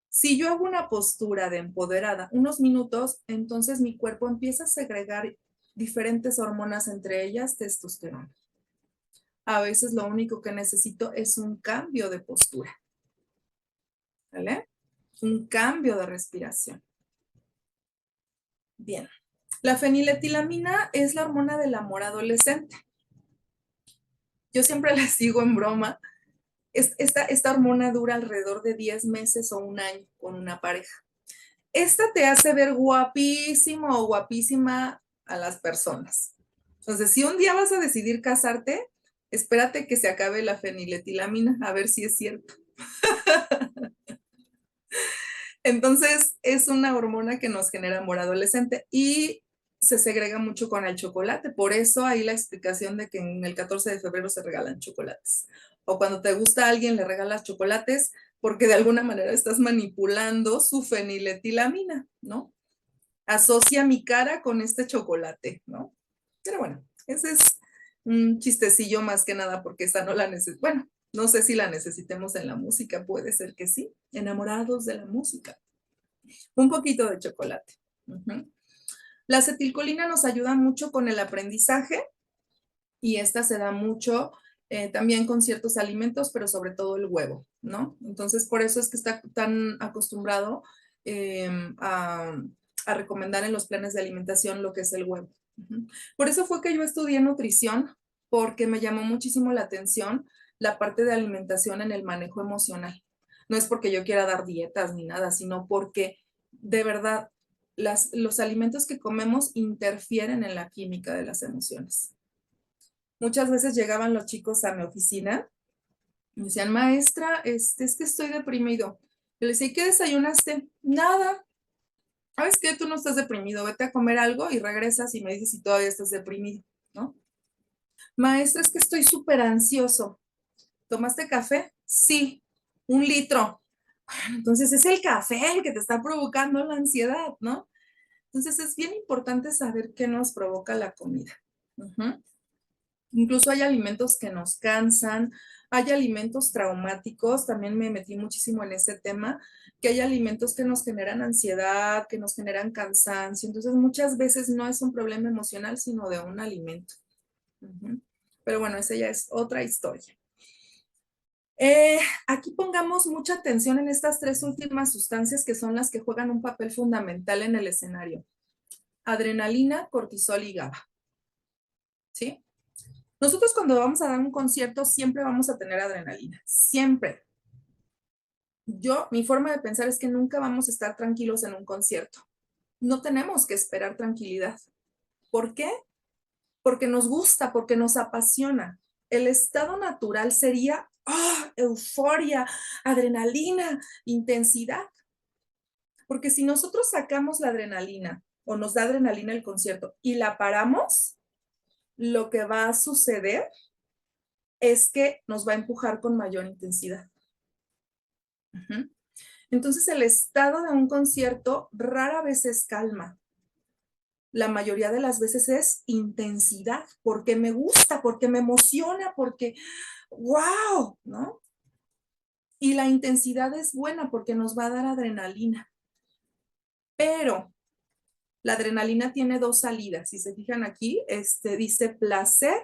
Si yo hago una postura de empoderada unos minutos, entonces mi cuerpo empieza a segregar diferentes hormonas, entre ellas testosterona. A veces lo único que necesito es un cambio de postura, ¿vale? Un cambio de respiración. Bien. La feniletilamina es la hormona del amor adolescente. Yo siempre les digo en broma, esta hormona dura alrededor de 10 meses o un año con una pareja. Esta te hace ver guapísimo o guapísima a las personas. Entonces, si un día vas a decidir casarte, espérate que se acabe la feniletilamina, a ver si es cierto. Entonces, es una hormona que nos genera amor adolescente y se segrega mucho con el chocolate. Por eso hay la explicación de que en el 14 de febrero se regalan chocolates. O cuando te gusta a alguien, le regalas chocolates porque de alguna manera estás manipulando su feniletilamina, ¿no? Asocia mi cara con este chocolate, ¿no? Pero bueno, ese es un chistecillo más que nada porque esa no la necesito. Bueno, no sé si la necesitemos en la música, puede ser que sí. Enamorados de la música. Un poquito de chocolate. La acetilcolina nos ayuda mucho con el aprendizaje y esta se da mucho también con ciertos alimentos, pero sobre todo el huevo, ¿no? Entonces, por eso es que está tan acostumbrado a recomendar en los planes de alimentación lo que es el huevo. Por eso fue que yo estudié nutrición, porque me llamó muchísimo la atención la parte de alimentación en el manejo emocional. No es porque yo quiera dar dietas ni nada, sino porque de verdad los alimentos que comemos interfieren en la química de las emociones. Muchas veces llegaban los chicos a mi oficina y me decían, maestra, es que estoy deprimido. Yo les decía, ¿qué desayunaste? Nada. ¿Sabes qué? Tú no estás deprimido, vete a comer algo y regresas y me dices si todavía estás deprimido, ¿no? Maestra, es que estoy súper ansioso. ¿Tomaste café? Sí, 1 litro. Bueno, entonces es el café el que te está provocando la ansiedad, ¿no? Entonces es bien importante saber qué nos provoca la comida. Incluso hay alimentos que nos cansan, hay alimentos traumáticos, también me metí muchísimo en ese tema, que hay alimentos que nos generan ansiedad, que nos generan cansancio, entonces muchas veces no es un problema emocional, sino de un alimento. Pero bueno, esa ya es otra historia. Aquí pongamos mucha atención en estas 3 últimas sustancias que son las que juegan un papel fundamental en el escenario. adrenalina, cortisol y GABA. ¿Sí? Nosotros cuando vamos a dar un concierto siempre vamos a tener adrenalina, siempre. Mi forma de pensar es que nunca vamos a estar tranquilos en un concierto. No tenemos que esperar tranquilidad. ¿Por qué? Porque nos gusta, porque nos apasiona. El estado natural sería euforia, adrenalina, intensidad. Porque si nosotros sacamos la adrenalina o nos da adrenalina el concierto y la paramos, lo que va a suceder es que nos va a empujar con mayor intensidad. Entonces, el estado de un concierto rara vez es calma. La mayoría de las veces es intensidad, porque me gusta, porque me emociona, porque ¡wow! ¿No? Y la intensidad es buena porque nos va a dar adrenalina. Pero la adrenalina tiene dos salidas. Si se fijan aquí, dice placer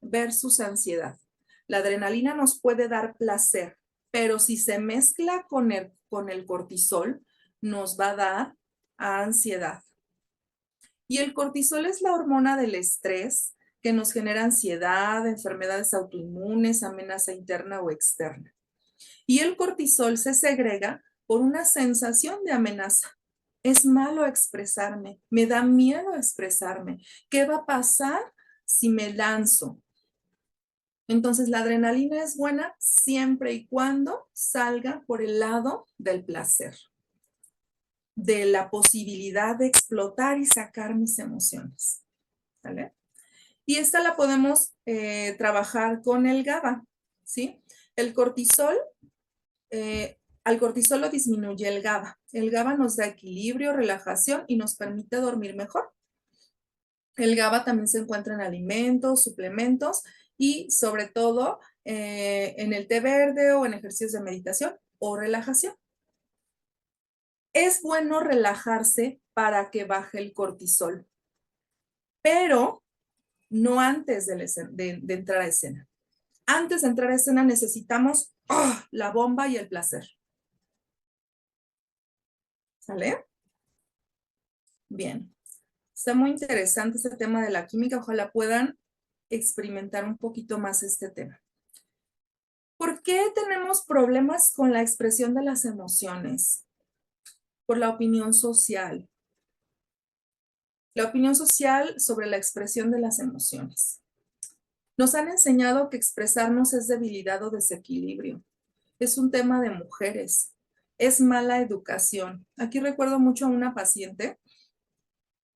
versus ansiedad. La adrenalina nos puede dar placer, pero si se mezcla con el cortisol, nos va a dar ansiedad. Y el cortisol es la hormona del estrés que nos genera ansiedad, enfermedades autoinmunes, amenaza interna o externa. Y el cortisol se segrega por una sensación de amenaza. Es malo expresarme, me da miedo expresarme. ¿Qué va a pasar si me lanzo? Entonces, la adrenalina es buena siempre y cuando salga por el lado del placer, de la posibilidad de explotar y sacar mis emociones. ¿Vale? Y esta la podemos trabajar con el GABA, ¿sí? El cortisol, al cortisol lo disminuye el GABA. El GABA nos da equilibrio, relajación y nos permite dormir mejor. El GABA también se encuentra en alimentos, suplementos y sobre todo en el té verde o en ejercicios de meditación o relajación. Es bueno relajarse para que baje el cortisol, pero no antes de entrar a escena. Antes de entrar a escena necesitamos la bomba y el placer. ¿Sale? Bien. Está muy interesante este tema de la química. Ojalá puedan experimentar un poquito más este tema. ¿Por qué tenemos problemas con la expresión de las emociones? Por la opinión social. La opinión social sobre la expresión de las emociones. Nos han enseñado que expresarnos es debilidad o desequilibrio. Es un tema de mujeres. Es mala educación. Aquí recuerdo mucho a una paciente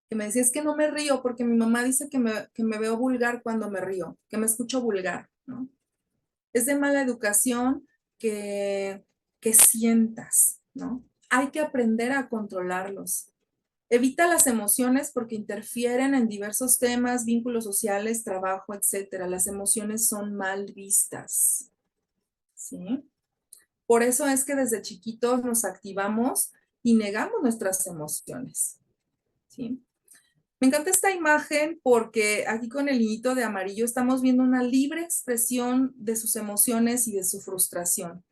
que me decía, es que no me río porque mi mamá dice que me veo vulgar cuando me río, que me escucho vulgar, ¿no? Es de mala educación que sientas, ¿no? Hay que aprender a controlarlos. Evita las emociones porque interfieren en diversos temas, vínculos sociales, trabajo, etcétera. Las emociones son mal vistas, ¿sí? Por eso es que desde chiquitos nos activamos y negamos nuestras emociones, ¿sí? Me encanta esta imagen porque aquí con el niñito de amarillo estamos viendo una libre expresión de sus emociones y de su frustración.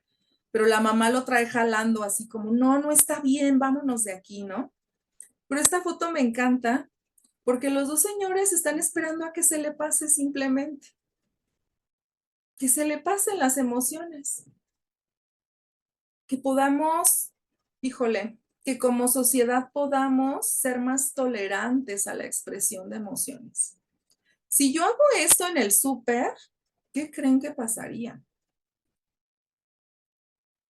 Pero la mamá lo trae jalando así como, no, no está bien, vámonos de aquí, ¿no? Pero esta foto me encanta porque los dos señores están esperando a que se le pase simplemente. Que se le pasen las emociones. Que podamos, híjole, que como sociedad podamos ser más tolerantes a la expresión de emociones. Si yo hago esto en el súper, ¿qué creen que pasaría?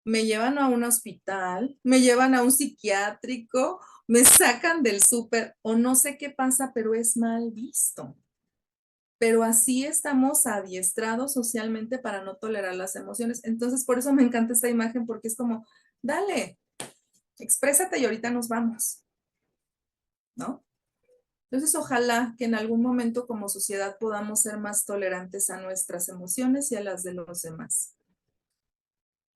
Me llevan a un hospital, me llevan a un psiquiátrico, me sacan del súper o no sé qué pasa, pero es mal visto. Pero así estamos adiestrados socialmente para no tolerar las emociones. Entonces, por eso me encanta esta imagen porque es como, dale, exprésate y ahorita nos vamos, ¿no? Entonces, ojalá que en algún momento como sociedad podamos ser más tolerantes a nuestras emociones y a las de los demás.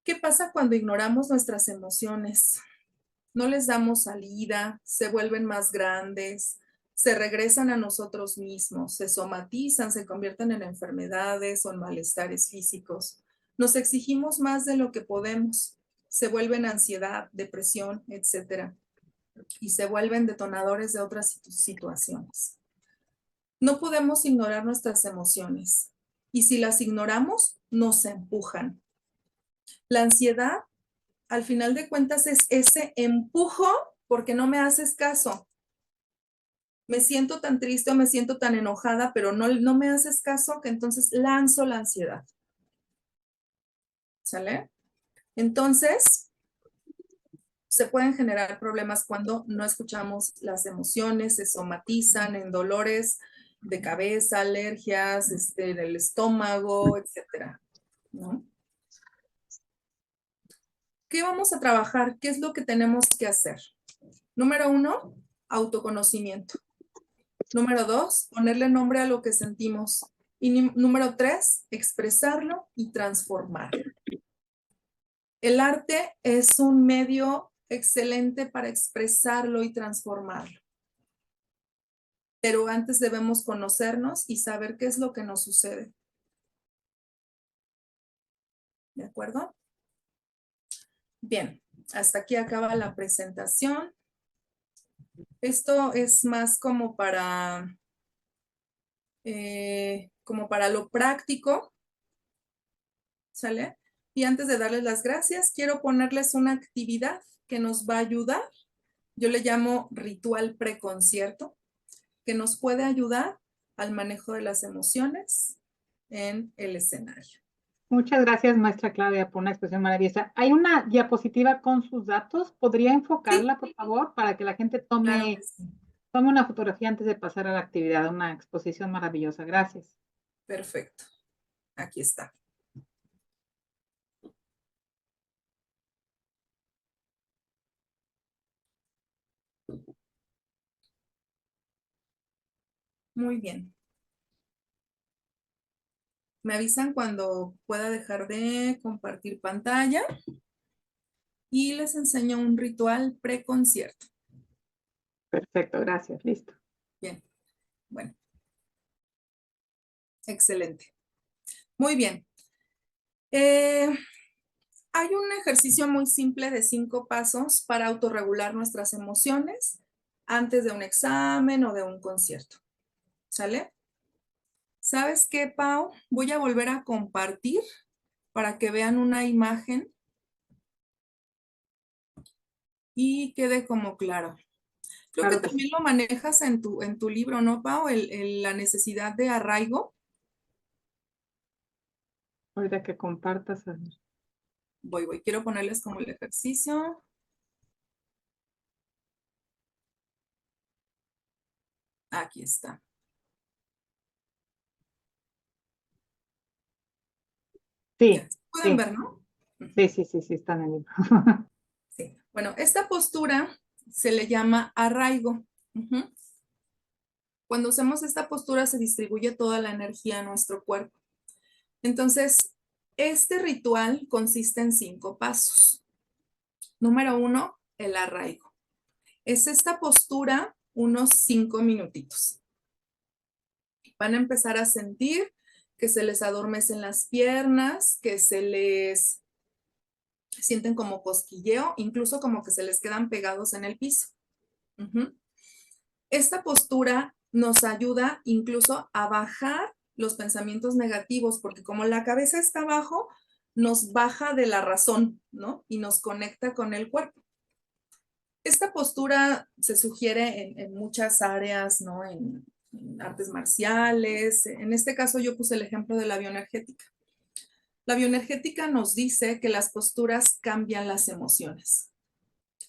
¿Qué pasa cuando ignoramos nuestras emociones? No les damos salida, se vuelven más grandes, se regresan a nosotros mismos, se somatizan, se convierten en enfermedades o en malestares físicos. Nos exigimos más de lo que podemos, se vuelven ansiedad, depresión, etc. y se vuelven detonadores de otras situaciones. No podemos ignorar nuestras emociones y si las ignoramos, nos empujan. La ansiedad, al final de cuentas, es ese empujo porque no me haces caso. Me siento tan triste o me siento tan enojada, pero no me haces caso, que entonces lanzo la ansiedad. ¿Sale? Entonces, se pueden generar problemas cuando no escuchamos las emociones, se somatizan en dolores de cabeza, alergias, del estómago, etcétera, ¿no? ¿Qué vamos a trabajar? ¿Qué es lo que tenemos que hacer? Número 1, autoconocimiento. Número 2, ponerle nombre a lo que sentimos. Y número 3, expresarlo y transformarlo. El arte es un medio excelente para expresarlo y transformarlo. Pero antes debemos conocernos y saber qué es lo que nos sucede. ¿De acuerdo? Bien, hasta aquí acaba la presentación. Esto es más como para lo práctico, ¿sale? Y antes de darles las gracias, quiero ponerles una actividad que nos va a ayudar. Yo le llamo ritual preconcierto, que nos puede ayudar al manejo de las emociones en el escenario. Muchas gracias, maestra Claudia, por una expresión maravillosa. Hay una diapositiva con sus datos. ¿Podría enfocarla, Sí, por favor, para que la gente claro que sí. tome una fotografía antes de pasar a la actividad? Una exposición maravillosa. Gracias. Perfecto. Aquí está. Muy bien. Me avisan cuando pueda dejar de compartir pantalla y les enseño un ritual preconcierto. Perfecto, gracias. Listo. Bien. Bueno. Excelente. Muy bien. Hay un ejercicio muy simple de 5 pasos para autorregular nuestras emociones antes de un examen o de un concierto. ¿Sale? ¿Sabes qué, Pau? Voy a volver a compartir para que vean una imagen y quede como claro. Creo que Claro que sí. también lo manejas en tu libro, ¿no, Pau? La necesidad de arraigo. Ahorita que compartas. Voy. Quiero ponerles como el ejercicio. Aquí está. Ya, Sí, pueden sí, ver, ¿no? sí, está en el libro. Sí. Bueno, esta postura se le llama arraigo. Ujú. Cuando hacemos esta postura se distribuye toda la energía a nuestro cuerpo. Entonces, este ritual consiste en 5 pasos. Número 1, el arraigo. Es esta postura unos 5 minutitos. Van a empezar a sentir que se les adormecen las piernas, que se les sienten como cosquilleo, incluso como que se les quedan pegados en el piso. Esta postura nos ayuda incluso a bajar los pensamientos negativos, porque como la cabeza está abajo, nos baja de la razón, ¿no? Y nos conecta con el cuerpo. Esta postura se sugiere en muchas áreas, ¿no? En artes marciales. En este caso yo puse el ejemplo de la bioenergética. La bioenergética nos dice que las posturas cambian las emociones.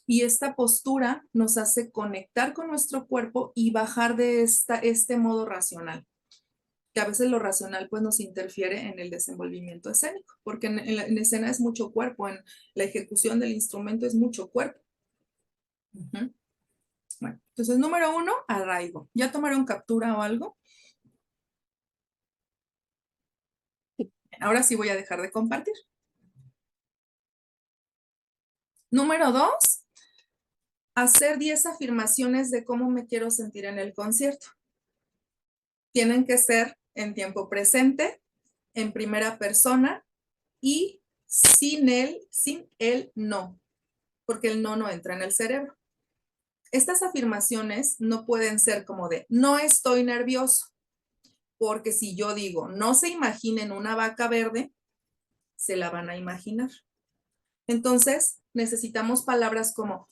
Y esta postura nos hace conectar con nuestro cuerpo y bajar de este modo racional. Que a veces lo racional pues nos interfiere en el desenvolvimiento escénico, porque en escena es mucho cuerpo, en la ejecución del instrumento es mucho cuerpo. Bueno, entonces número 1, arraigo. ¿Ya tomaron captura o algo? Ahora sí voy a dejar de compartir. Número 2, hacer 10 afirmaciones de cómo me quiero sentir en el concierto. Tienen que ser en tiempo presente, en primera persona y sin el no, porque el no entra en el cerebro. Estas afirmaciones no pueden ser como de, no estoy nervioso, porque si yo digo, no se imaginen una vaca verde, se la van a imaginar. Entonces, necesitamos palabras como,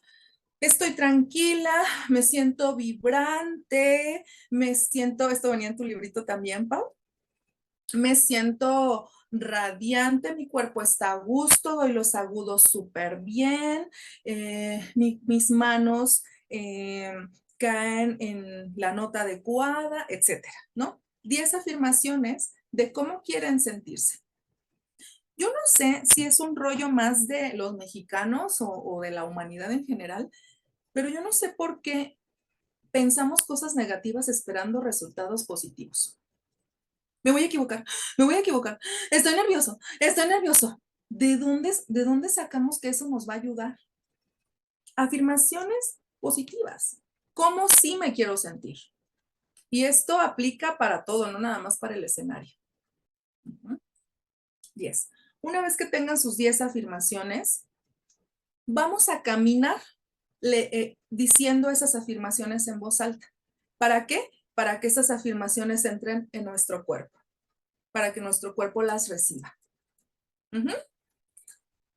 estoy tranquila, me siento vibrante, me siento, esto venía en tu librito también, Pau, me siento radiante, mi cuerpo está a gusto, doy los agudos súper bien, mis manos caen en la nota adecuada, etcétera, ¿no? 10 afirmaciones de cómo quieren sentirse. Yo no sé si es un rollo más de los mexicanos o de la humanidad en general, pero yo no sé por qué pensamos cosas negativas esperando resultados positivos. Me voy a equivocar, me voy a equivocar. Estoy nervioso, estoy nervioso. ¿De dónde sacamos que eso nos va a ayudar? Afirmaciones positivas. ¿Cómo sí me quiero sentir? Y esto aplica para todo, no nada más para el escenario. 10. Una vez que tengan sus 10 afirmaciones, vamos a caminar diciendo esas afirmaciones en voz alta. ¿Para qué? Para que esas afirmaciones entren en nuestro cuerpo, para que nuestro cuerpo las reciba.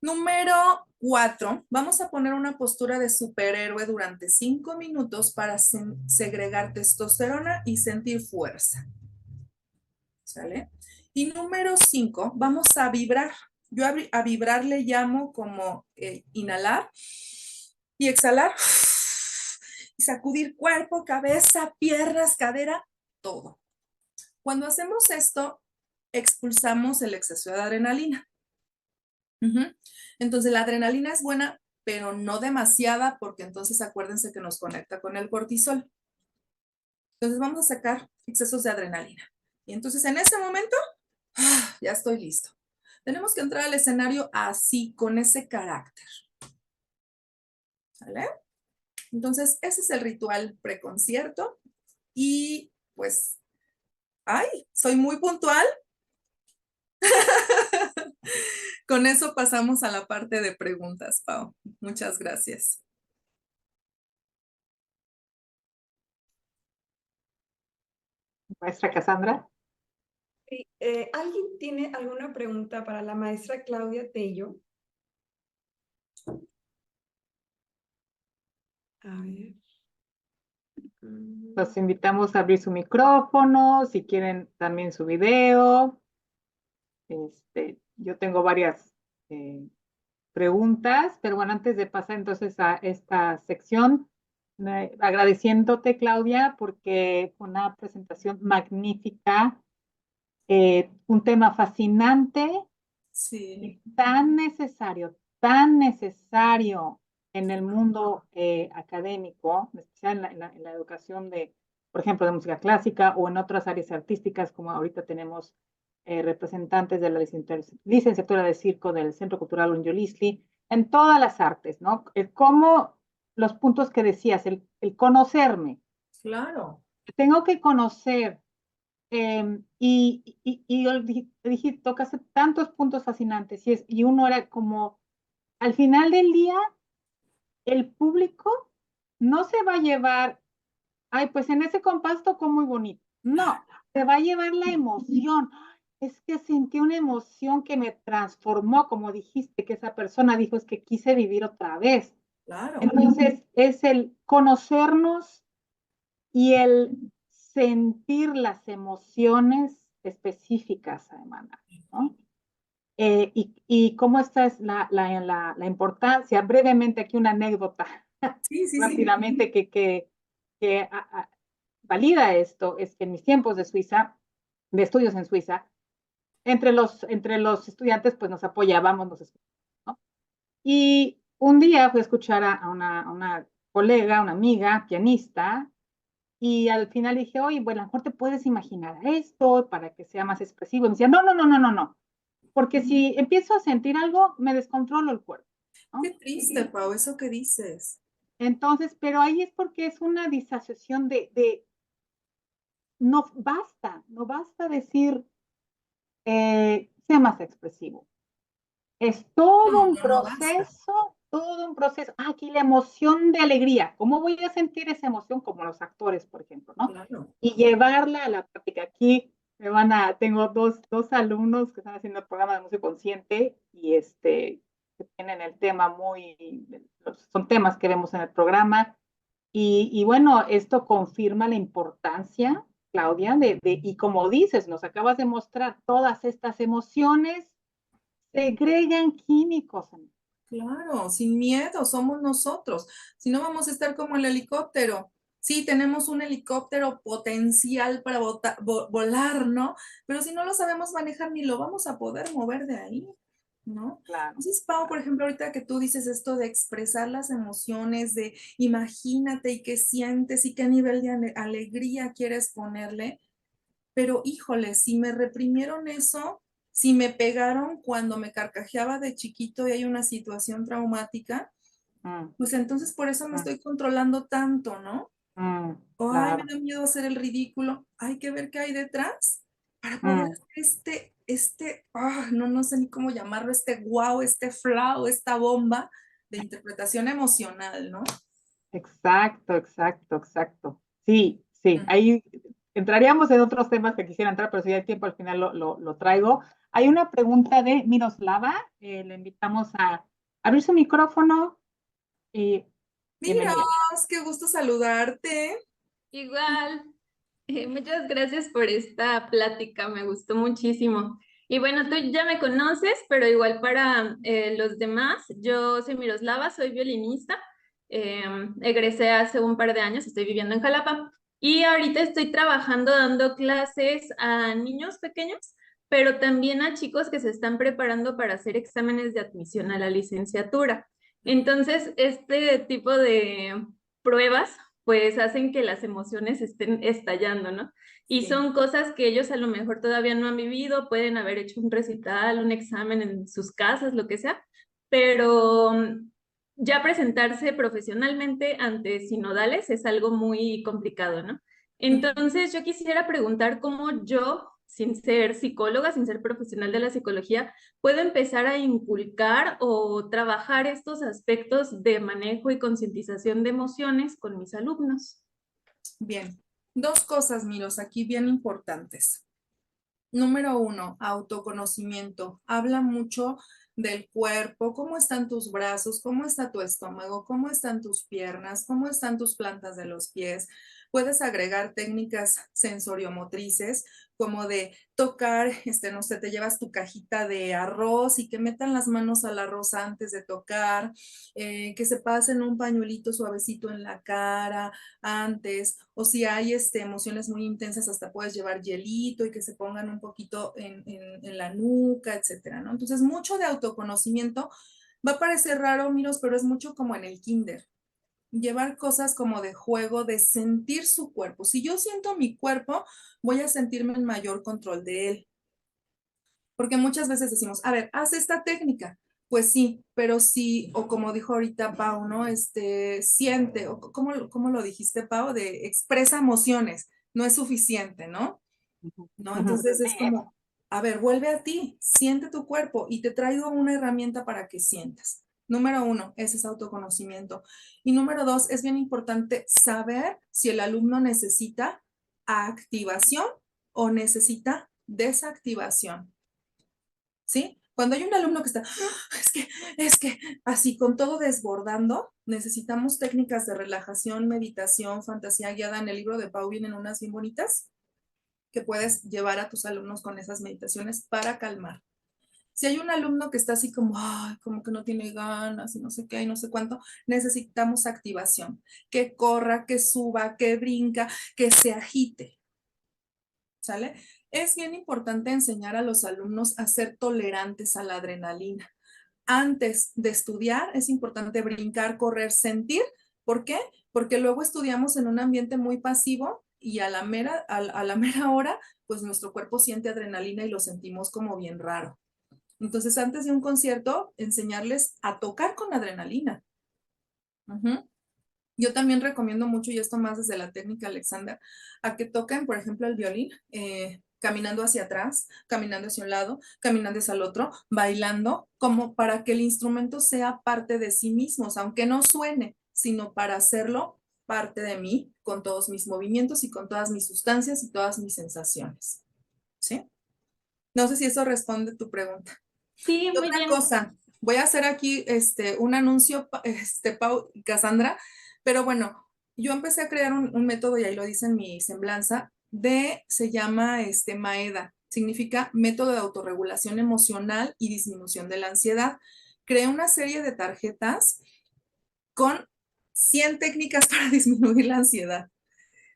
Número 4, vamos a poner una postura de superhéroe durante 5 minutos para segregar testosterona y sentir fuerza. ¿Sale? Y número 5, vamos a vibrar. Yo a vibrar le llamo como inhalar y exhalar y sacudir cuerpo, cabeza, piernas, cadera, todo. Cuando hacemos esto, expulsamos el exceso de adrenalina. Entonces, la adrenalina es buena, pero no demasiada, porque entonces acuérdense que nos conecta con el cortisol. Entonces, vamos a sacar excesos de adrenalina. Y entonces, en ese momento, ya estoy listo. Tenemos que entrar al escenario así, con ese carácter. ¿Vale? Entonces, ese es el ritual preconcierto. Y pues, ¡ay! Soy muy puntual. Con eso pasamos a la parte de preguntas, Pau. Muchas gracias. Maestra Cassandra. Sí, ¿alguien tiene alguna pregunta para la maestra Claudia Tello? A ver. Los invitamos a abrir su micrófono, si quieren también su video. Yo tengo varias preguntas, pero bueno, antes de pasar entonces a esta sección, agradeciéndote, Claudia, porque fue una presentación magnífica, un tema fascinante Sí. y tan necesario en el mundo académico, en especial en la educación de, por ejemplo, de música clásica o en otras áreas artísticas, como ahorita tenemos representantes de la licenciatura de circo del Centro Cultural Unyolisli, en todas las artes, ¿no? Cómo los puntos que decías, el conocerme. Claro. Tengo que conocer y yo dije, tocaste tantos puntos fascinantes y uno era como, al final del día, el público no se va a llevar, ay, pues en ese compás tocó muy bonito. No, se va a llevar la emoción. Es que sentí una emoción que me transformó, como dijiste, que esa persona dijo, es que quise vivir otra vez. Claro. Entonces, es el conocernos y el sentir las emociones específicas, además, ¿no? Y cómo esta es la importancia, brevemente aquí una anécdota, Sí. rápidamente, que valida esto, es que en mis tiempos de Suiza, de estudios en Suiza, entre los estudiantes pues nos apoyábamos, ¿no? Y un día fui a escuchar a una colega, una amiga, pianista, y al final dije, oye, bueno, a lo mejor te puedes imaginar esto para que sea más expresivo. Y me decía, no, porque si empiezo a sentir algo, me descontrolo el cuerpo, ¿no? Qué triste, Pau, eso que dices. Entonces, pero ahí es porque es una disasociación no basta decir, sea más expresivo. Es todo un No basta. proceso, todo un proceso, aquí la emoción de alegría, ¿cómo voy a sentir esa emoción? Como los actores, por ejemplo, ¿no? Claro. Y llevarla a la práctica. Aquí tengo dos alumnos que están haciendo el programa de música consciente y que tienen el tema son temas que vemos en el programa. Y bueno, esto confirma la importancia, Claudia, y como dices, nos acabas de mostrar, todas estas emociones segregan químicos. Claro, sin miedo, somos nosotros. Si no, vamos a estar como el helicóptero. Sí, tenemos un helicóptero potencial para volar, ¿no? Pero si no lo sabemos manejar, ni lo vamos a poder mover de ahí, ¿no? Claro. Entonces, Pau, por ejemplo, ahorita que tú dices esto de expresar las emociones, de imagínate y qué sientes y qué nivel de alegría quieres ponerle, pero híjole, si me reprimieron eso, si me pegaron cuando me carcajeaba de chiquito y hay una situación traumática, pues entonces por eso me estoy controlando tanto, ¿no? O ay, me Claro. da miedo hacer el ridículo. Hay que ver qué hay detrás para poder hacer no sé ni cómo llamarlo, wow, flow, esta bomba de interpretación emocional, ¿no? Exacto, exacto, exacto. Sí, sí, ahí entraríamos en otros temas que quisiera entrar, pero si hay tiempo al final lo traigo. Hay una pregunta de Miroslava, le invitamos a abrir su micrófono y Mira, bienvenida. qué gusto saludarte. Igual, muchas gracias por esta plática, me gustó muchísimo. Y bueno, tú ya me conoces, pero igual para los demás, yo soy Miroslava, soy violinista, egresé hace un par de años, estoy viviendo en Jalapa y ahorita estoy trabajando dando clases a niños pequeños, pero también a chicos que se están preparando para hacer exámenes de admisión a la licenciatura. Entonces, este tipo de pruebas pues hacen que las emociones estén estallando, ¿no? Y Sí. son cosas que ellos a lo mejor todavía no han vivido, pueden haber hecho un recital, un examen en sus casas, lo que sea, pero ya presentarse profesionalmente ante sinodales es algo muy complicado, ¿no? Entonces yo quisiera preguntar cómo yo, sin ser psicóloga, sin ser profesional de la psicología, puedo empezar a inculcar o trabajar estos aspectos de manejo y concientización de emociones con mis alumnos. Bien, dos cosas, Miros, aquí bien importantes. Número uno, autoconocimiento. Habla mucho del cuerpo, cómo están tus brazos, cómo está tu estómago, cómo están tus piernas, cómo están tus plantas de los pies. Puedes agregar técnicas sensoriomotrices como de tocar, no sé, te llevas tu cajita de arroz y que metan las manos al arroz antes de tocar, que se pasen un pañuelito suavecito en la cara antes, o si hay emociones muy intensas, hasta puedes llevar hielito y que se pongan un poquito en la nuca, etcétera, ¿no? Entonces, mucho de autoconocimiento. Va a parecer raro, Miros, pero es mucho como en el kinder. Llevar cosas como de juego, de sentir su cuerpo. Si yo siento mi cuerpo, voy a sentirme en mayor control de él. Porque muchas veces decimos, a ver, haz esta técnica. Pues sí, pero sí, o como dijo ahorita Pau, ¿no? Siente, o ¿cómo lo dijiste, Pau? De expresa emociones, no es suficiente, ¿no? ¿No? Entonces es como, a ver, vuelve a ti, siente tu cuerpo y te traigo una herramienta para que sientas. Número uno, ese es autoconocimiento. Y número dos, es bien importante saber si el alumno necesita activación o necesita desactivación. ¿Sí? Cuando hay un alumno que está, es que, así con todo desbordando, necesitamos técnicas de relajación, meditación, fantasía guiada. En el libro de Pau vienen unas bien bonitas que puedes llevar a tus alumnos con esas meditaciones para calmar. Si hay un alumno que está así como, como que no tiene ganas y no sé qué y no sé cuánto, necesitamos activación, que corra, que suba, que brinca, que se agite. ¿Sale? Es bien importante enseñar a los alumnos a ser tolerantes a la adrenalina. Antes de estudiar es importante brincar, correr, sentir. ¿Por qué? Porque luego estudiamos en un ambiente muy pasivo y a la mera hora, pues nuestro cuerpo siente adrenalina y lo sentimos como bien raro. Entonces, antes de un concierto, enseñarles a tocar con adrenalina. Yo también recomiendo mucho, y esto más desde la técnica Alexander, a que toquen, por ejemplo, el violín caminando hacia atrás, caminando hacia un lado, caminando hacia el otro, bailando, como para que el instrumento sea parte de sí mismos, aunque no suene, sino para hacerlo parte de mí, con todos mis movimientos y con todas mis sustancias y todas mis sensaciones. ¿Sí? No sé si eso responde tu pregunta. Sí, Y muy otra bien. cosa, voy a hacer aquí un anuncio, Pau y Cassandra, pero bueno, yo empecé a crear un método, y ahí lo dice en mi semblanza, se llama MAEDA, significa Método de Autorregulación Emocional y Disminución de la Ansiedad. Creé una serie de tarjetas con 100 técnicas para disminuir la ansiedad.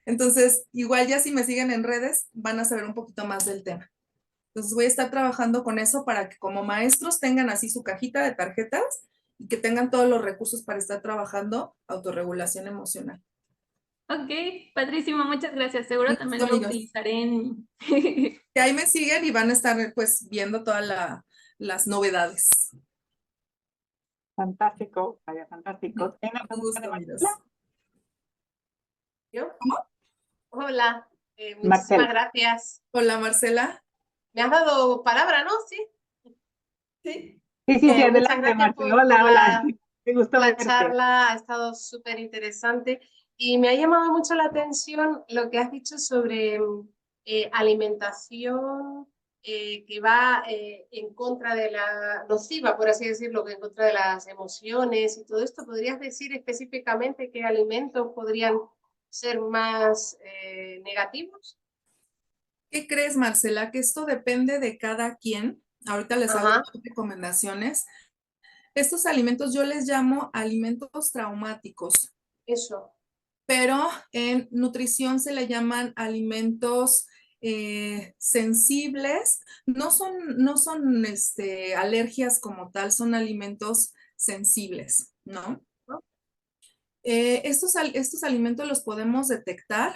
Entonces, igual ya si me siguen en redes, van a saber un poquito más del tema. Entonces voy a estar trabajando con eso para que como maestros tengan así su cajita de tarjetas y que tengan todos los recursos para estar trabajando autorregulación emocional. Ok, padrísimo, muchas gracias. Seguro también Listo, lo amigos. utilizaré en... Que ahí me siguen y van a estar pues viendo todas las novedades. Fantástico, María, fantástico. ¿Tiene una Un pregunta de gusto, amigos. Marcela? ¿Yo? ¿Cómo? Hola, Marcela. muchísimas gracias. Hola, Marcela. Me has dado palabra, ¿no? Sí. Sí. Sí, sí, sí, Muchas adelante, gracias Marcela. Hola, hola. Me gustó la verte. charla, ha estado súper interesante y me ha llamado mucho la atención lo que has dicho sobre alimentación que va en contra de la nociva, por así decirlo, que en contra de las emociones y todo esto. ¿Podrías decir específicamente qué alimentos podrían ser más negativos? ¿Qué crees, Marcela? Que esto depende de cada quien. Ahorita les hago Ajá, recomendaciones. Estos alimentos yo les llamo alimentos traumáticos, eso. pero en nutrición se le llaman alimentos sensibles. No son alergias como tal, son alimentos sensibles, ¿no? Estos alimentos los podemos detectar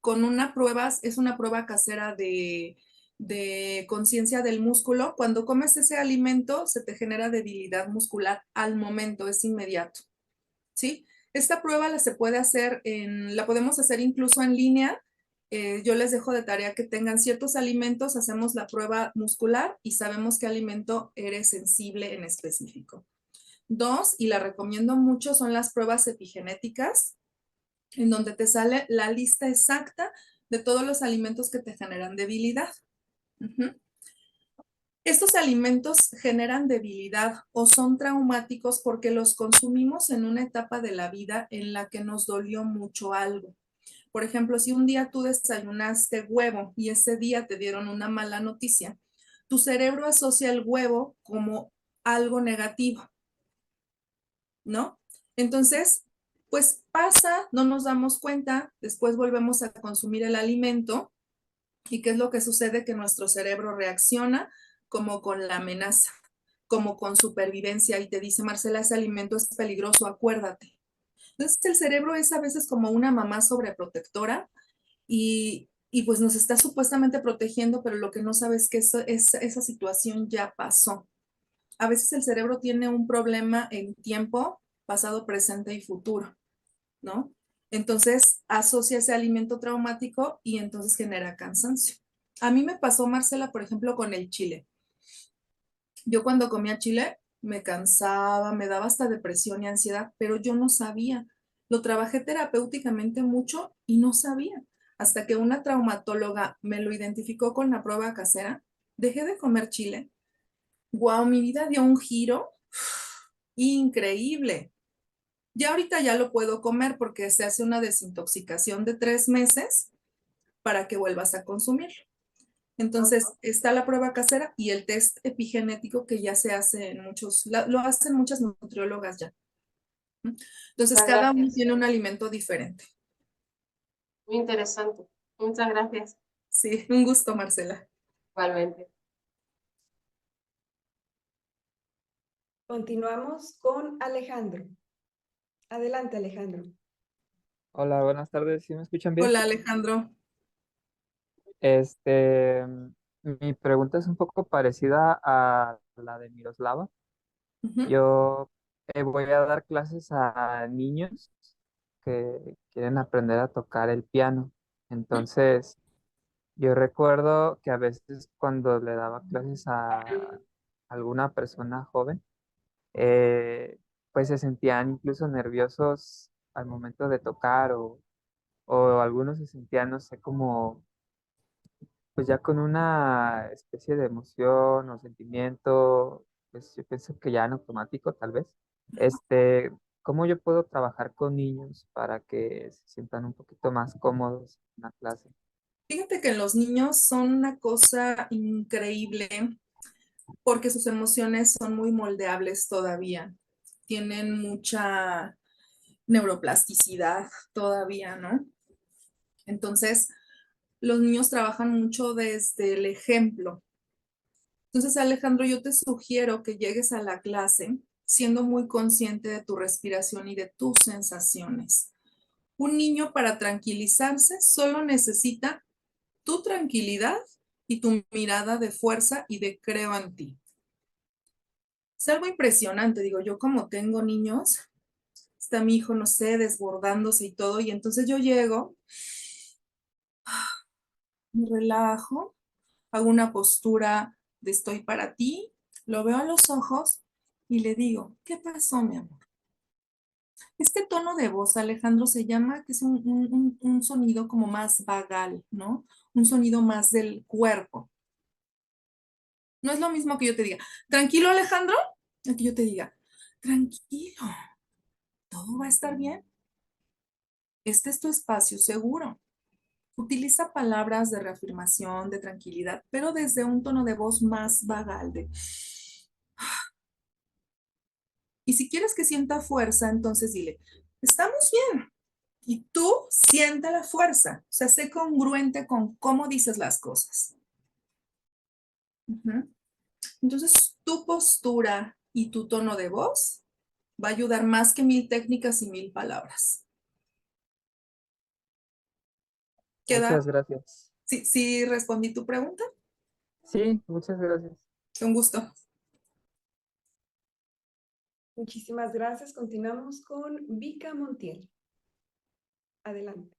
con una prueba, es una prueba casera de conciencia del músculo. Cuando comes ese alimento, se te genera debilidad muscular al momento, es inmediato, ¿sí? Esta prueba la podemos hacer incluso en línea. Yo les dejo de tarea que tengan ciertos alimentos, hacemos la prueba muscular y sabemos qué alimento eres sensible en específico. Dos, y la recomiendo mucho, son las pruebas epigenéticas, en donde te sale la lista exacta de todos los alimentos que te generan debilidad. Uh-huh. Estos alimentos generan debilidad o son traumáticos porque los consumimos en una etapa de la vida en la que nos dolió mucho algo. Por ejemplo, si un día tú desayunaste huevo y ese día te dieron una mala noticia, tu cerebro asocia el huevo como algo negativo, ¿no? Entonces, pues pasa, no nos damos cuenta, después volvemos a consumir el alimento y ¿qué es lo que sucede? Que nuestro cerebro reacciona como con la amenaza, como con supervivencia y te dice, Marcela, ese alimento es peligroso, acuérdate. Entonces el cerebro es a veces como una mamá sobreprotectora y pues nos está supuestamente protegiendo, pero lo que no sabe es que esa situación ya pasó. A veces el cerebro tiene un problema en tiempo, pasado, presente y futuro, ¿no? Entonces asocia ese alimento traumático y entonces genera cansancio. A mí me pasó, Marcela, por ejemplo, con el chile. Yo cuando comía chile me cansaba, me daba hasta depresión y ansiedad, pero yo no sabía. Lo trabajé terapéuticamente mucho y no sabía. Hasta que una traumatóloga me lo identificó con la prueba casera, dejé de comer chile. Wow, mi vida dio un giro increíble. Ya ahorita ya lo puedo comer porque se hace una desintoxicación de 3 meses para que vuelvas a consumir. Entonces, está la prueba casera y el test epigenético que ya se hace lo hacen muchas nutriólogas ya. Entonces, Muchas cada uno gracias. tiene un alimento diferente. Muy interesante. Muchas gracias. Sí, un gusto, Marcela. Igualmente. Continuamos con Alejandro. Adelante, Alejandro. Hola, buenas tardes. ¿Sí me escuchan bien? Hola, Alejandro. Este, Mi pregunta es un poco parecida a la de Miroslava. Ujú. Yo voy a dar clases a niños que quieren aprender a tocar el piano. Entonces, Yo recuerdo que a veces cuando le daba clases a alguna persona joven, pues se sentían incluso nerviosos al momento de tocar o algunos se sentían, no sé, como pues ya con una especie de emoción o sentimiento, pues yo pienso que ya en automático tal vez. ¿Cómo yo puedo trabajar con niños para que se sientan un poquito más cómodos en la clase? Fíjate que los niños son una cosa increíble porque sus emociones son muy moldeables todavía. Tienen mucha neuroplasticidad todavía, ¿no? Entonces, los niños trabajan mucho desde el ejemplo. Entonces, Alejandro, yo te sugiero que llegues a la clase siendo muy consciente de tu respiración y de tus sensaciones. Un niño para tranquilizarse solo necesita tu tranquilidad y tu mirada de fuerza y de creo en ti. Es algo impresionante, digo, yo como tengo niños, está mi hijo, no sé, desbordándose y todo, y entonces yo llego, me relajo, hago una postura de estoy para ti, lo veo a los ojos y le digo, ¿qué pasó, mi amor? Este tono de voz, Alejandro, se llama que es un sonido como más vagal, ¿no? Un sonido más del cuerpo. No es lo mismo que yo te diga, tranquilo, Alejandro, a que yo te diga, tranquilo, todo va a estar bien. Este es tu espacio seguro. Utiliza palabras de reafirmación, de tranquilidad, pero desde un tono de voz más vagal. Y si quieres que sienta fuerza, entonces dile, estamos bien. Y tú siente la fuerza. O sea, sé congruente con cómo dices las cosas. Ujú. Entonces, tu postura y tu tono de voz va a ayudar más que 1000 técnicas y 1000 palabras. ¿Queda? Muchas gracias. Sí, sí, respondí tu pregunta. Sí, muchas gracias. Con gusto. Muchísimas gracias. Continuamos con Vika Montiel. Adelante.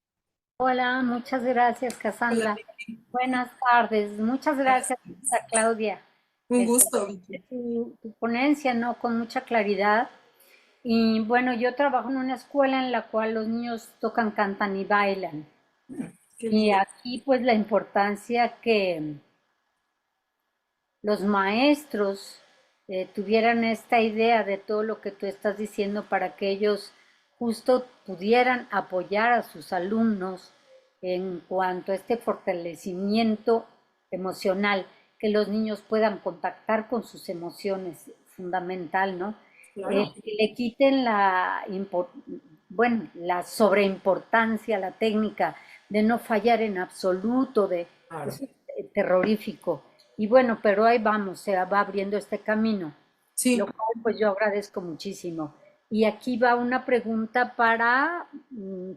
Hola, muchas gracias, Hola, Cassandra. Vicky. Buenas tardes. Muchas gracias, a Claudia. Un gusto, Vicky. Tu ponencia, ¿no? Con mucha claridad. Y bueno, yo trabajo en una escuela en la cual los niños tocan, cantan y bailan. Qué Y lindo. aquí, pues, la importancia que los maestros tuvieran esta idea de todo lo que tú estás diciendo para que ellos justo pudieran apoyar a sus alumnos en cuanto a este fortalecimiento emocional, que los niños puedan contactar con sus emociones, fundamental, ¿no? Claro. Que le quiten bueno, la sobreimportancia, la técnica de no fallar en absoluto, Claro. eso es terrorífico. Y bueno, pero ahí vamos, se va abriendo este camino, Sí, lo cual pues yo agradezco muchísimo. Y aquí va una pregunta para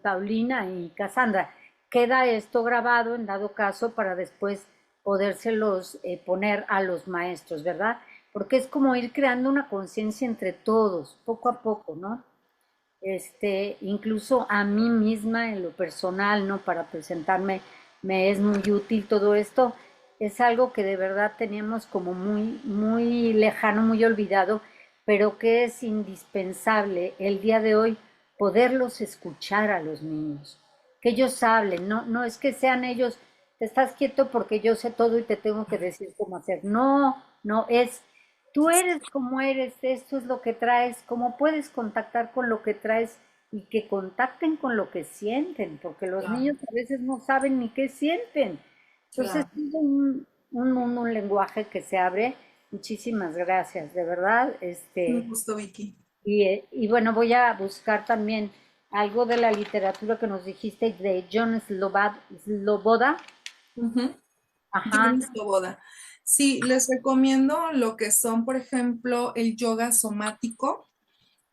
Paulina y Cassandra. ¿Queda esto grabado en dado caso para después podérselos poner a los maestros, verdad? Porque es como ir creando una conciencia entre todos, poco a poco, ¿no? Incluso a mí misma en lo personal, ¿no? Para presentarme me es muy útil todo esto. Es algo que de verdad teníamos como muy, muy lejano, muy olvidado, pero que es indispensable el día de hoy poderlos escuchar a los niños, que ellos hablen, no, no es que sean ellos, te estás quieto porque yo sé todo y te tengo que decir cómo hacer. No, no, es tú eres como eres, esto es lo que traes, cómo puedes contactar con lo que traes y que contacten con lo que sienten, porque los claro, niños a veces no saben ni qué sienten. Entonces, claro. es un lenguaje que se abre. Muchísimas gracias, de verdad. Un gusto, Vicky. Y bueno, voy a buscar también algo de la literatura que nos dijiste de John Sloboda. Ujú. Ajá, Jonas Sloboda. Sí, les recomiendo lo que son, por ejemplo, el yoga somático,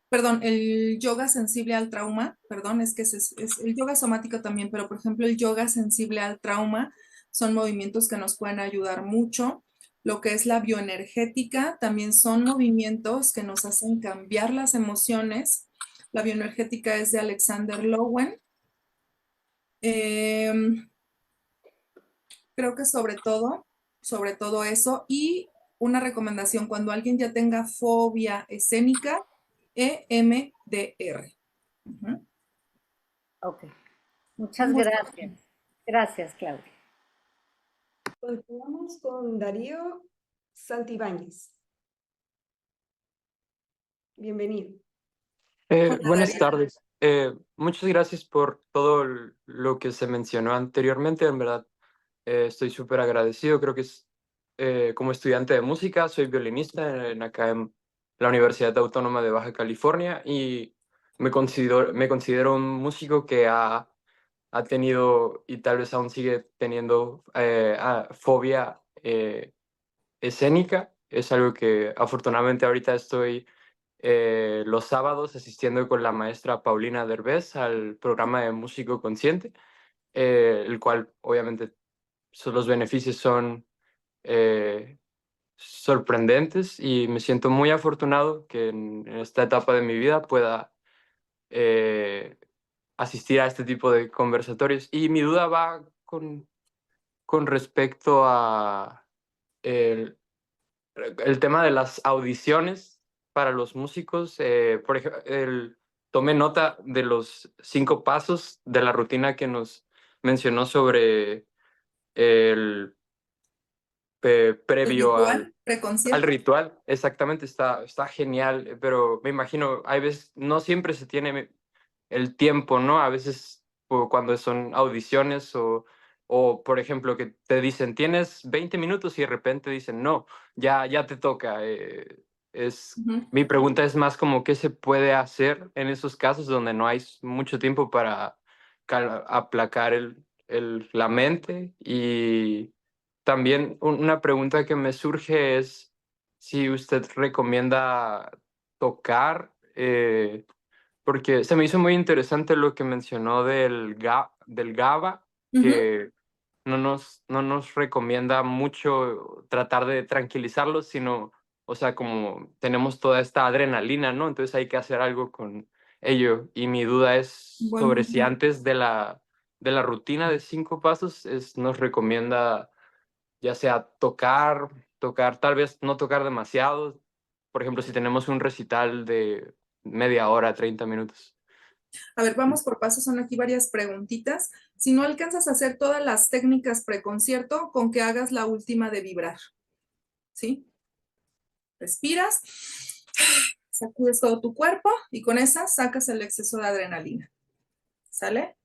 perdón, el yoga sensible al trauma, perdón, es que es el yoga somático también, pero por ejemplo, el yoga sensible al trauma son movimientos que nos pueden ayudar mucho. Lo que es la bioenergética también son movimientos que nos hacen cambiar las emociones. La bioenergética es de Alexander Lowen. Creo que sobre todo eso, y una recomendación, cuando alguien ya tenga fobia escénica, EMDR. Ujú. Ok. Muchas Muy gracias. Gracias, Claudia. Continuamos con Darío Santibáñez. Bienvenido. Hola, Buenas Darío. tardes. Muchas gracias por todo lo que se mencionó anteriormente. En verdad, estoy súper agradecido. Creo que como estudiante de música, soy violinista acá en la Universidad Autónoma de Baja California y me considero un músico que ha tenido y tal vez aún sigue teniendo fobia escénica. Es algo que afortunadamente ahorita estoy los sábados asistiendo con la maestra Paulina Derbez al programa de Músico Consciente, el cual obviamente los beneficios son sorprendentes y me siento muy afortunado que en esta etapa de mi vida pueda eh, asistir a este tipo de conversatorios. Y mi duda va con respecto a el tema de las audiciones para los músicos. Por ejemplo, tomé nota de los 5 pasos de la rutina que nos mencionó sobre el El previo ritual al preconcierto. ritual. Exactamente, está genial, pero me imagino, hay veces, no siempre se tiene el tiempo, ¿no? A veces cuando son audiciones o, por ejemplo, que te dicen, tienes 20 minutos y de repente dicen, no, ya te toca. Ujú. Mi pregunta es más como, ¿qué se puede hacer en esos casos donde no hay mucho tiempo para aplacar la mente? Y también una pregunta que me surge es si usted recomienda tocar, porque se me hizo muy interesante lo que mencionó del GABA, Ujú. que no nos recomienda mucho tratar de tranquilizarlos, sino, o sea, como tenemos toda esta adrenalina, ¿no? Entonces hay que hacer algo con ello. Y mi duda es Buen sobre si punto. antes de la rutina de 5 pasos nos recomienda ya sea tocar, tal vez no tocar demasiado. Por ejemplo, si tenemos un recital de media hora, 30 minutos. A ver, vamos por pasos, son aquí varias preguntitas. Si no alcanzas a hacer todas las técnicas preconcierto, con que hagas la última de vibrar, ¿sí? Respiras, sacudes todo tu cuerpo y con esa sacas el exceso de adrenalina, ¿sale?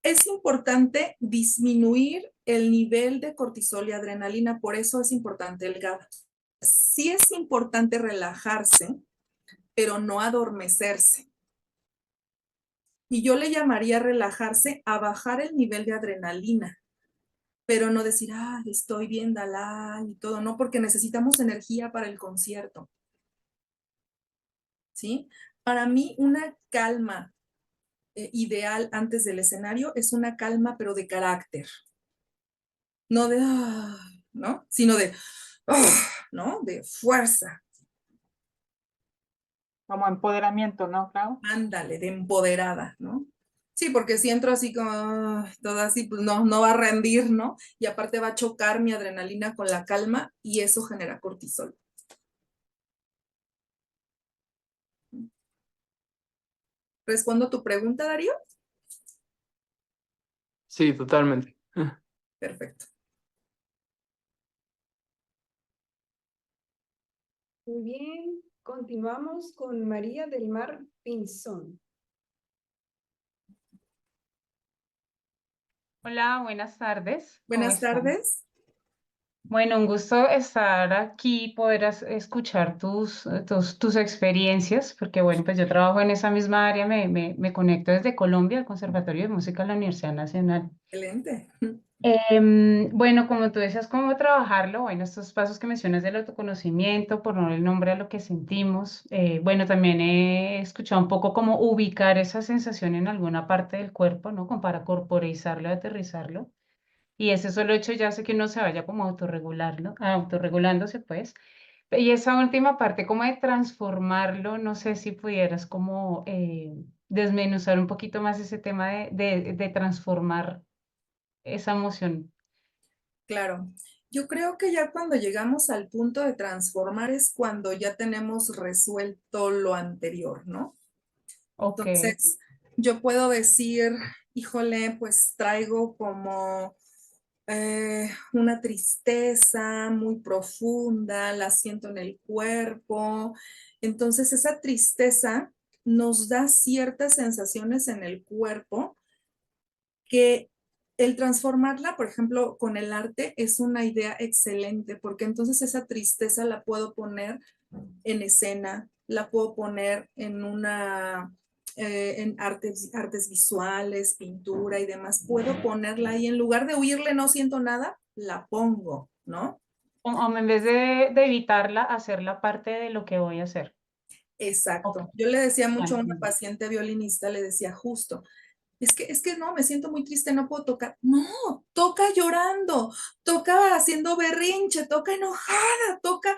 Es importante disminuir el nivel de cortisol y adrenalina, por eso es importante el GABA. Sí es importante relajarse, pero no adormecerse. Y yo le llamaría relajarse a bajar el nivel de adrenalina, pero no decir, ah, estoy bien, Dalai y todo, no, porque necesitamos energía para el concierto. ¿Sí? Para mí, una calma ideal antes del escenario es una calma, pero de carácter. No de, ¿no? Sino de, ¿no? De fuerza. Como empoderamiento, ¿no, Clau? Ándale, de empoderada, ¿no? Sí, porque si entro así como todo así, pues no va a rendir, ¿no? Y aparte va a chocar mi adrenalina con la calma y eso genera cortisol. ¿Respondo tu pregunta, Darío? Sí, totalmente. Perfecto. Muy bien, continuamos con María del Mar Pinzón. Hola, buenas tardes. ¿Cómo Buenas están? tardes. Bueno, un gusto estar aquí, poder escuchar tus experiencias, porque bueno, pues yo trabajo en esa misma área, me conecto desde Colombia, al Conservatorio de Música de la Universidad Nacional. Excelente. Bueno, como tú decías, ¿cómo trabajarlo? Bueno, estos pasos que mencionas del autoconocimiento, por poner el nombre a lo que sentimos. Bueno, también he escuchado un poco cómo ubicar esa sensación en alguna parte del cuerpo, ¿no? Como para corporeizarlo, aterrizarlo. Y ese solo hecho ya hace que uno se vaya como autorregulándose, pues. Y esa última parte, como de transformarlo, no sé si pudieras como desmenuzar un poquito más ese tema de transformar esa emoción. Claro. Yo creo que ya cuando llegamos al punto de transformar es cuando ya tenemos resuelto lo anterior, ¿no? Ok. Entonces, yo puedo decir, híjole, pues traigo como una tristeza muy profunda, la siento en el cuerpo. Entonces, esa tristeza nos da ciertas sensaciones en el cuerpo que el transformarla, por ejemplo, con el arte es una idea excelente, porque entonces esa tristeza la puedo poner en escena, la puedo poner en artes visuales, pintura y demás. Puedo ponerla ahí, en lugar de huirle, no siento nada, la pongo, ¿no? O en vez de evitarla, hacerla parte de lo que voy a hacer. Ok, Exacto. Yo le decía ya mucho a una entiendo. paciente violinista, le decía justo, es que no, me siento muy triste, no puedo tocar. No, toca llorando, toca haciendo berrinche, toca enojada, toca.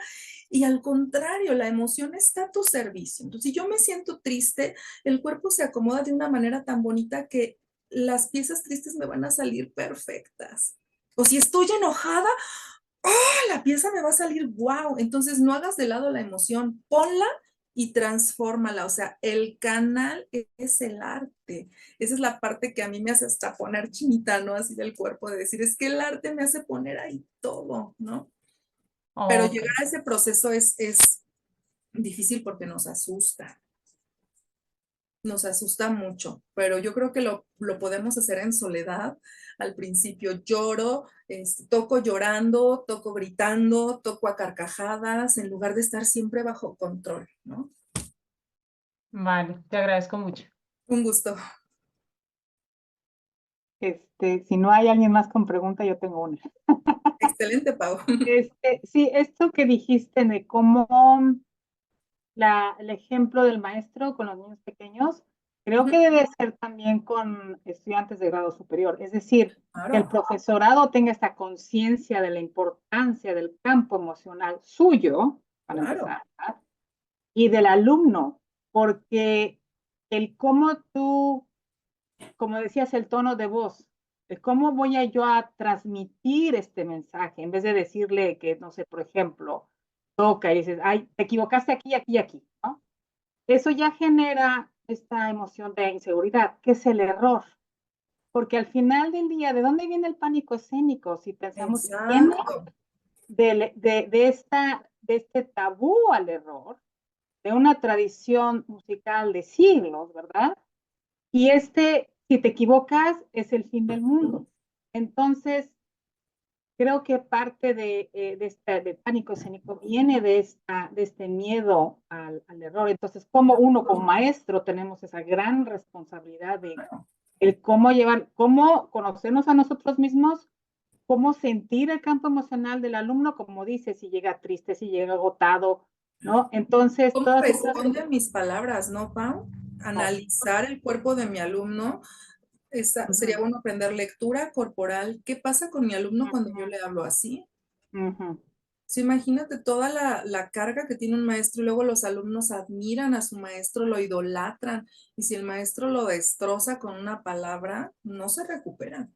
Y al contrario, la emoción está a tu servicio. Entonces, si yo me siento triste, el cuerpo se acomoda de una manera tan bonita que las piezas tristes me van a salir perfectas. O si estoy enojada, la pieza me va a salir wow. Entonces, no hagas de lado la emoción, ponla y transfórmala. O sea, el canal es el arte. Esa es la parte que a mí me hace hasta poner chinita, ¿no? Así del cuerpo, de decir, es que el arte me hace poner ahí todo, ¿no? Pero Ok. llegar a ese proceso es difícil porque nos asusta mucho, pero yo creo que lo podemos hacer en soledad. Al principio lloro, toco llorando, toco gritando, toco a carcajadas, en lugar de estar siempre bajo control, ¿no? Vale, te agradezco mucho. Un gusto. Si no hay alguien más con pregunta, yo tengo una. Excelente, Pau. Sí, esto que dijiste de cómo el ejemplo del maestro con los niños pequeños, creo que debe ser también con estudiantes de grado superior. Es decir, que el Claro, profesorado tenga esta conciencia de la importancia del campo emocional suyo, para claro. empezar, ¿verdad? Y del alumno, porque el cómo tú, como decías, el tono de voz, el cómo voy a yo a transmitir este mensaje, en vez de decirle que, no sé, por ejemplo, toca y dices, ay, te equivocaste aquí, aquí y aquí, ¿no? Eso ya genera esta emoción de inseguridad, que es el error. Porque al final del día, ¿de dónde viene el pánico escénico? Si pensamos, viene Exacto. de este tabú al error, de una tradición musical de siglos, ¿verdad? Y si te equivocas, es el fin del mundo. Entonces, creo que parte del pánico escénico viene de este miedo al error. Entonces, como uno como maestro tenemos esa gran responsabilidad de el cómo conocernos a nosotros mismos, cómo sentir el campo emocional del alumno, como dice, si llega triste, si llega agotado, ¿no? Entonces, ¿Cómo todas estas... responde mis palabras, no, Pau? Analizar el cuerpo de mi alumno. Sería bueno aprender lectura corporal. ¿Qué pasa con mi alumno cuando yo le hablo así? Sí, imagínate toda la carga que tiene un maestro y luego los alumnos admiran a su maestro, lo idolatran. Y si el maestro lo destroza con una palabra, no se recupera.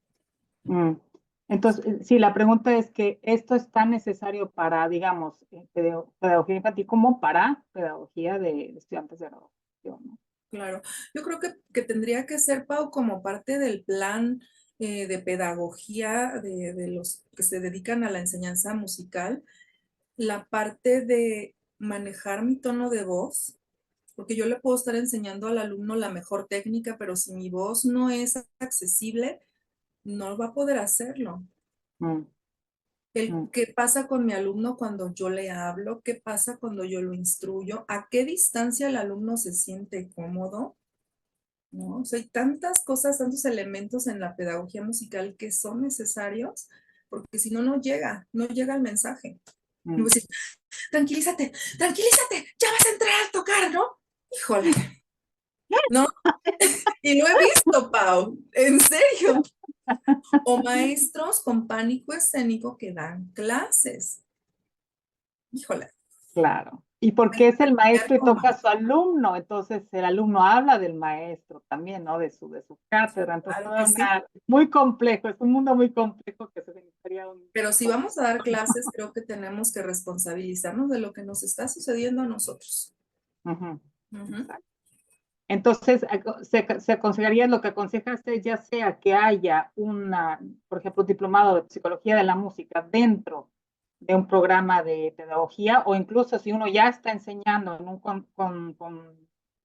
Entonces, sí, la pregunta es que esto es tan necesario para, digamos, pedagogía infantil como para pedagogía de estudiantes de graduación, ¿no? Claro, yo creo que tendría que ser, Pau, como parte del plan de pedagogía de los que se dedican a la enseñanza musical, la parte de manejar mi tono de voz, porque yo le puedo estar enseñando al alumno la mejor técnica, pero si mi voz no es accesible, no va a poder hacerlo. Mm, mm, ¿Qué pasa con mi alumno cuando yo le hablo? ¿Qué pasa cuando yo lo instruyo? ¿A qué distancia el alumno se siente cómodo? ¿No? O sea, hay tantas cosas, tantos elementos en la pedagogía musical que son necesarios, porque si no, no llega el mensaje. Y voy a decir, tranquilízate, tranquilízate, ya vas a entrar a tocar, ¿no? Híjole, ¿no? Y lo he visto, Pau, en serio. O maestros con pánico escénico que dan clases. Híjole. claro. Y porque es el maestro y toca a su alumno, entonces el alumno habla del maestro también, ¿no? De su cátedra. Entonces, Claro que sí. muy complejo, es un mundo muy complejo que se necesitaría un... Pero si vamos a dar clases, creo que tenemos que responsabilizarnos de lo que nos está sucediendo a nosotros. Ujú, Ujú. exacto. Entonces, se aconsejaría lo que aconsejaste, ya sea que haya por ejemplo, un diplomado de psicología de la música dentro de un programa de pedagogía, o incluso si uno ya está enseñando en un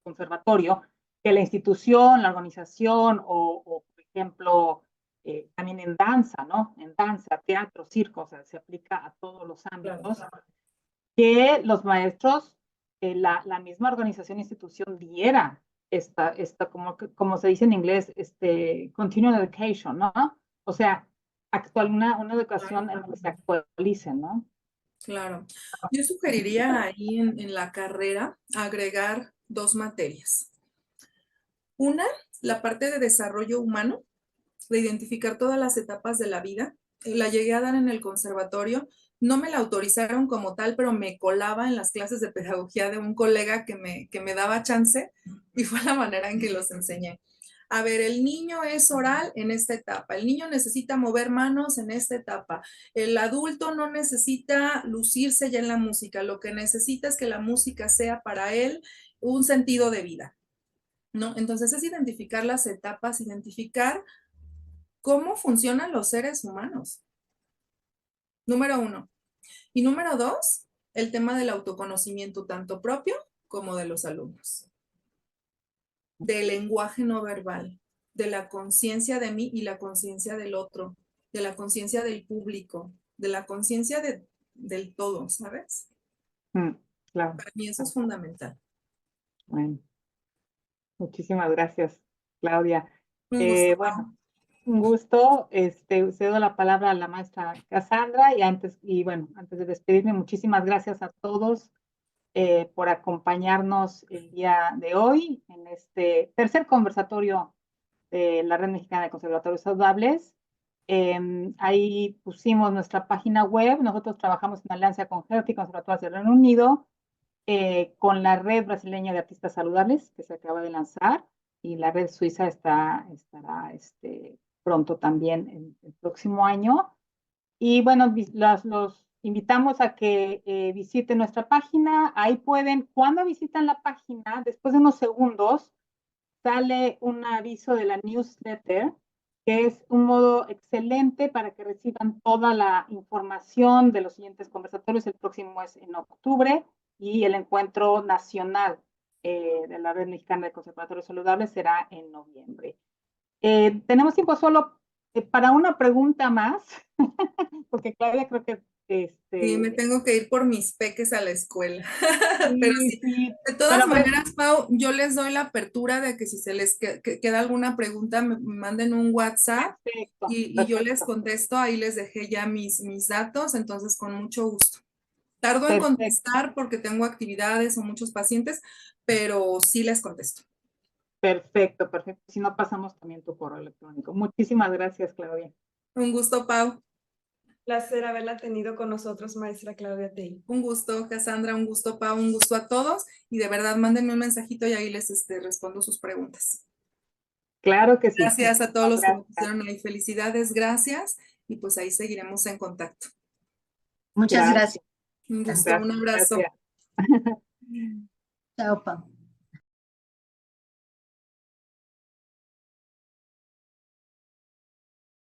conservatorio, que la institución, la organización, o por ejemplo, también en danza, ¿no? En danza, teatro, circo, o sea, se aplica a todos los ámbitos, que los maestros, la misma organización, institución diera como se dice en inglés, continuing education, ¿no? O sea, una educación en la que se actualice, ¿no? Claro. Yo sugeriría ahí en la carrera agregar 2 materias. Una, la parte de desarrollo humano, de identificar todas las etapas de la vida. La llegué a dar en el conservatorio. No me la autorizaron como tal, pero me colaba en las clases de pedagogía de un colega que me daba chance y fue la manera en que los enseñé. A ver, el niño es oral en esta etapa, el niño necesita mover manos en esta etapa, el adulto no necesita lucirse ya en la música, lo que necesita es que la música sea para él un sentido de vida, ¿no? Entonces es identificar las etapas, identificar cómo funcionan los seres humanos. Número 1. Y número 2, el tema del autoconocimiento tanto propio como de los alumnos. Del lenguaje no verbal, de la conciencia de mí y la conciencia del otro, de la conciencia del público, de la conciencia del todo, ¿sabes? Claro. Para mí eso es fundamental. Bueno, muchísimas gracias, Claudia. Un gusto. Bueno, un gusto. Cedo la palabra a la maestra Cassandra antes de despedirme, muchísimas gracias a todos por acompañarnos el día de hoy en este tercer conversatorio de la Red Mexicana de Conservatorios Saludables. Ahí pusimos nuestra página web. Nosotros trabajamos en alianza con Hertie Conservatorios del Reino Unido, con la Red Brasileña de Artistas Saludables, que se acaba de lanzar, y la Red Suiza estará pronto también el próximo año. Y bueno, los invitamos a que visiten nuestra página. Ahí pueden, cuando visitan la página, después de unos segundos, sale un aviso de la newsletter, que es un modo excelente para que reciban toda la información de los siguientes conversatorios. El próximo es en octubre y el encuentro nacional de la Red Mexicana de Conservatorios Saludables será en noviembre. Tenemos tiempo solo para una pregunta más, porque Claudia creo que... Sí, me tengo que ir por mis peques a la escuela. Sí, Pero sí, sí, de todas maneras, Pau, yo les doy la apertura de que si se les queda alguna pregunta, me manden un WhatsApp perfecto, y yo les perfecto. contesto. Ahí les dejé ya mis datos, entonces con mucho gusto. Tardo en Perfecto. contestar porque tengo actividades o muchos pacientes, pero sí les contesto. Perfecto, perfecto. Si no, pasamos también tu correo electrónico. Muchísimas gracias, Claudia. Un gusto, Pau. Placer haberla tenido con nosotros, maestra Claudia Tey. Un gusto, Cassandra, un gusto, Pau, un gusto a todos. Y de verdad, mándenme un mensajito y ahí les respondo sus preguntas. Claro que sí. Gracias a todos los que me pusieron ahí. Felicidades, gracias. Y pues ahí seguiremos en contacto. Muchas gracias. Un gusto, un abrazo. Gracias. Chao, Pau.